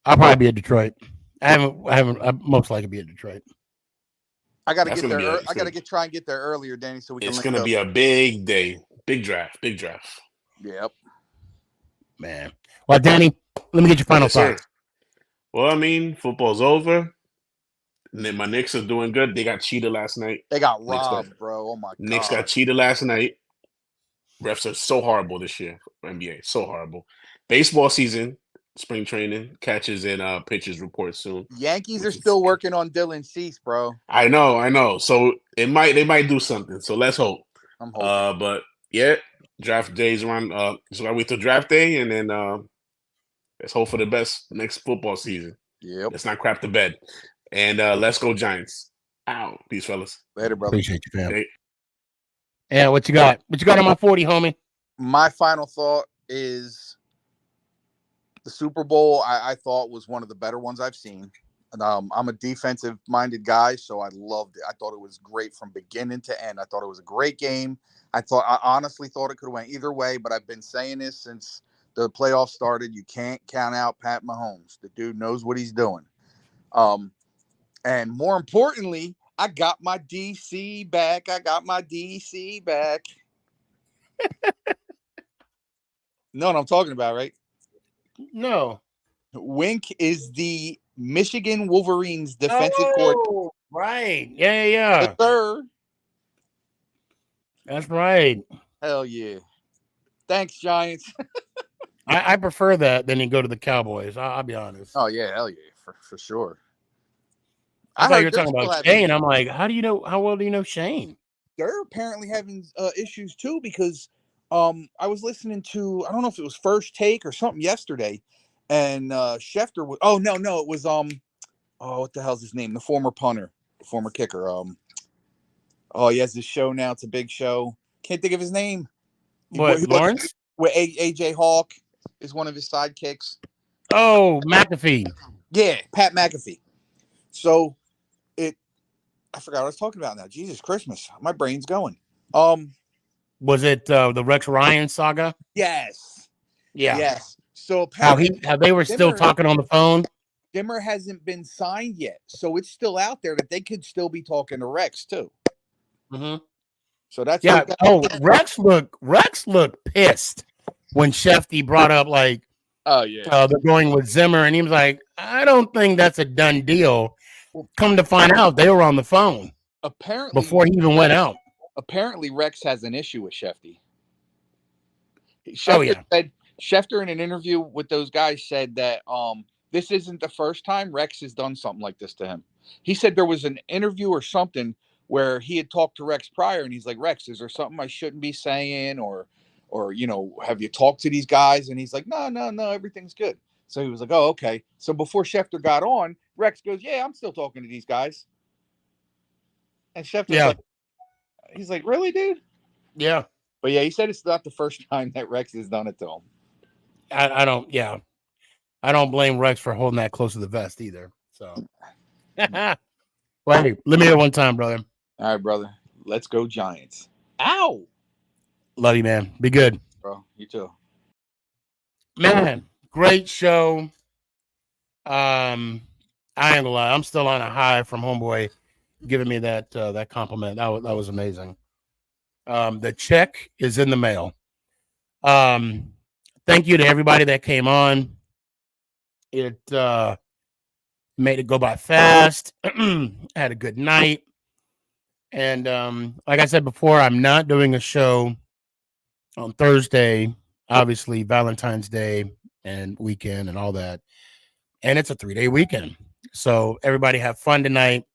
I'll probably be at Detroit. I most likely be at Detroit. I got to get there. I got to try and get there earlier, Danny, so we can. It's going to be a big day, big draft. Yep. Man. Well, Danny, let me get your final thoughts. Well, I mean, football's over. My Knicks are doing good. They got cheated last night. They got robbed, bro. Oh my god. Knicks got cheated last night. Refs are so horrible this year for NBA. So horrible. Baseball season, spring training, catches and pitchers report soon. Yankees are still working on Dylan Cease, bro. I know. So they might do something. So let's hope. I'm hoping. But yeah, draft days around. So I wait till draft day, and then let's hope for the best next football season. Yep. Let's not crap the bed. And let's go Giants. Ow. Peace, fellas. Later, brother. Appreciate you, fam. Hey. Yeah, what you got? What you got on my 40, homie? My final thought is the Super Bowl, I thought was one of the better ones I've seen. And, I'm a defensive-minded guy, so I loved it. I thought it was great from beginning to end. I thought it was a great game. I honestly thought it could have went either way, but I've been saying this since the playoffs started. You can't count out Pat Mahomes. The dude knows what he's doing. And more importantly, I got my DC back. Know what I'm talking about, right? No. Wink is the Michigan Wolverines defensive coordinator. Right. Yeah. Yes, sir. That's right. Hell yeah. Thanks, Giants. I prefer that than to go to the Cowboys. I'll be honest. Oh, yeah. Hell yeah. For sure. I thought you were talking about Shane. I'm like, how well do you know Shane? They're apparently having issues too because I was listening to, I don't know if it was First Take or something yesterday, and Schefter was, it was what the hell's his name? The former punter, the former kicker. He has this show now. It's a big show. Can't think of his name. What, Lawrence? Where AJ Hawk is one of his sidekicks. Oh, McAfee. Yeah, Pat McAfee. So I forgot what I was talking about now. Jesus Christmas. My brain's going. Was it the Rex Ryan saga? Yes. Yeah. Yes. So How they were still talking on the phone. Dimmer hasn't been signed yet, so it's still out there that they could still be talking to Rex too. Mm-hmm. So that's Rex looked pissed when Shefty brought up like, they're going with Zimmer, and he was like, I don't think that's a done deal. Come to find out, they were on the phone apparently before he even went out. Apparently, Rex has an issue with Shefty. Schefter in an interview with those guys said that this isn't the first time Rex has done something like this to him. He said there was an interview or something where he had talked to Rex prior, and he's like, Rex, is there something I shouldn't be saying, or have you talked to these guys? And he's like, no, everything's good. So he was like, oh, okay. So before Schefter got on, Rex goes, yeah, I'm still talking to these guys. And Schefter's he's like, really, dude? Yeah. But yeah, he said it's not the first time that Rex has done it to him. I don't blame Rex for holding that close to the vest either. So, well, hey, let me hear one time, brother. All right, brother. Let's go Giants. Ow! Love you, man. Be good. Bro, you too. Man, great show. I ain't gonna lie. I'm still on a high from homeboy giving me that compliment. That was amazing. The check is in the mail. Thank you to everybody that came on. It made it go by fast. Had a good night. And like I said before, I'm not doing a show on Thursday, obviously Valentine's Day and weekend and all that. And it's a 3-day weekend. So everybody have fun tonight.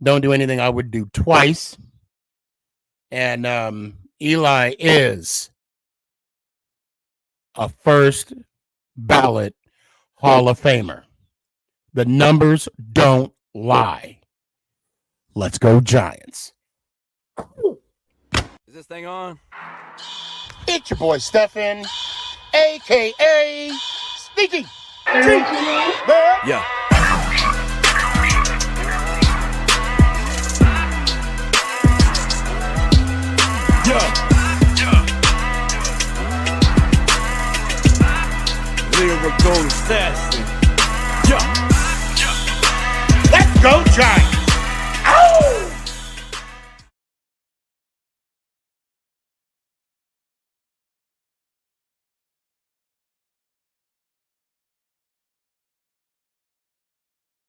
Don't do anything I would do twice. And Eli is a first ballot Hall of Famer. The numbers don't lie. Let's go Giants. Is this thing on? It's your boy Stefan, a.k.a. Sneakyg. Yeah. Lyrical assassin. Let's go Giants.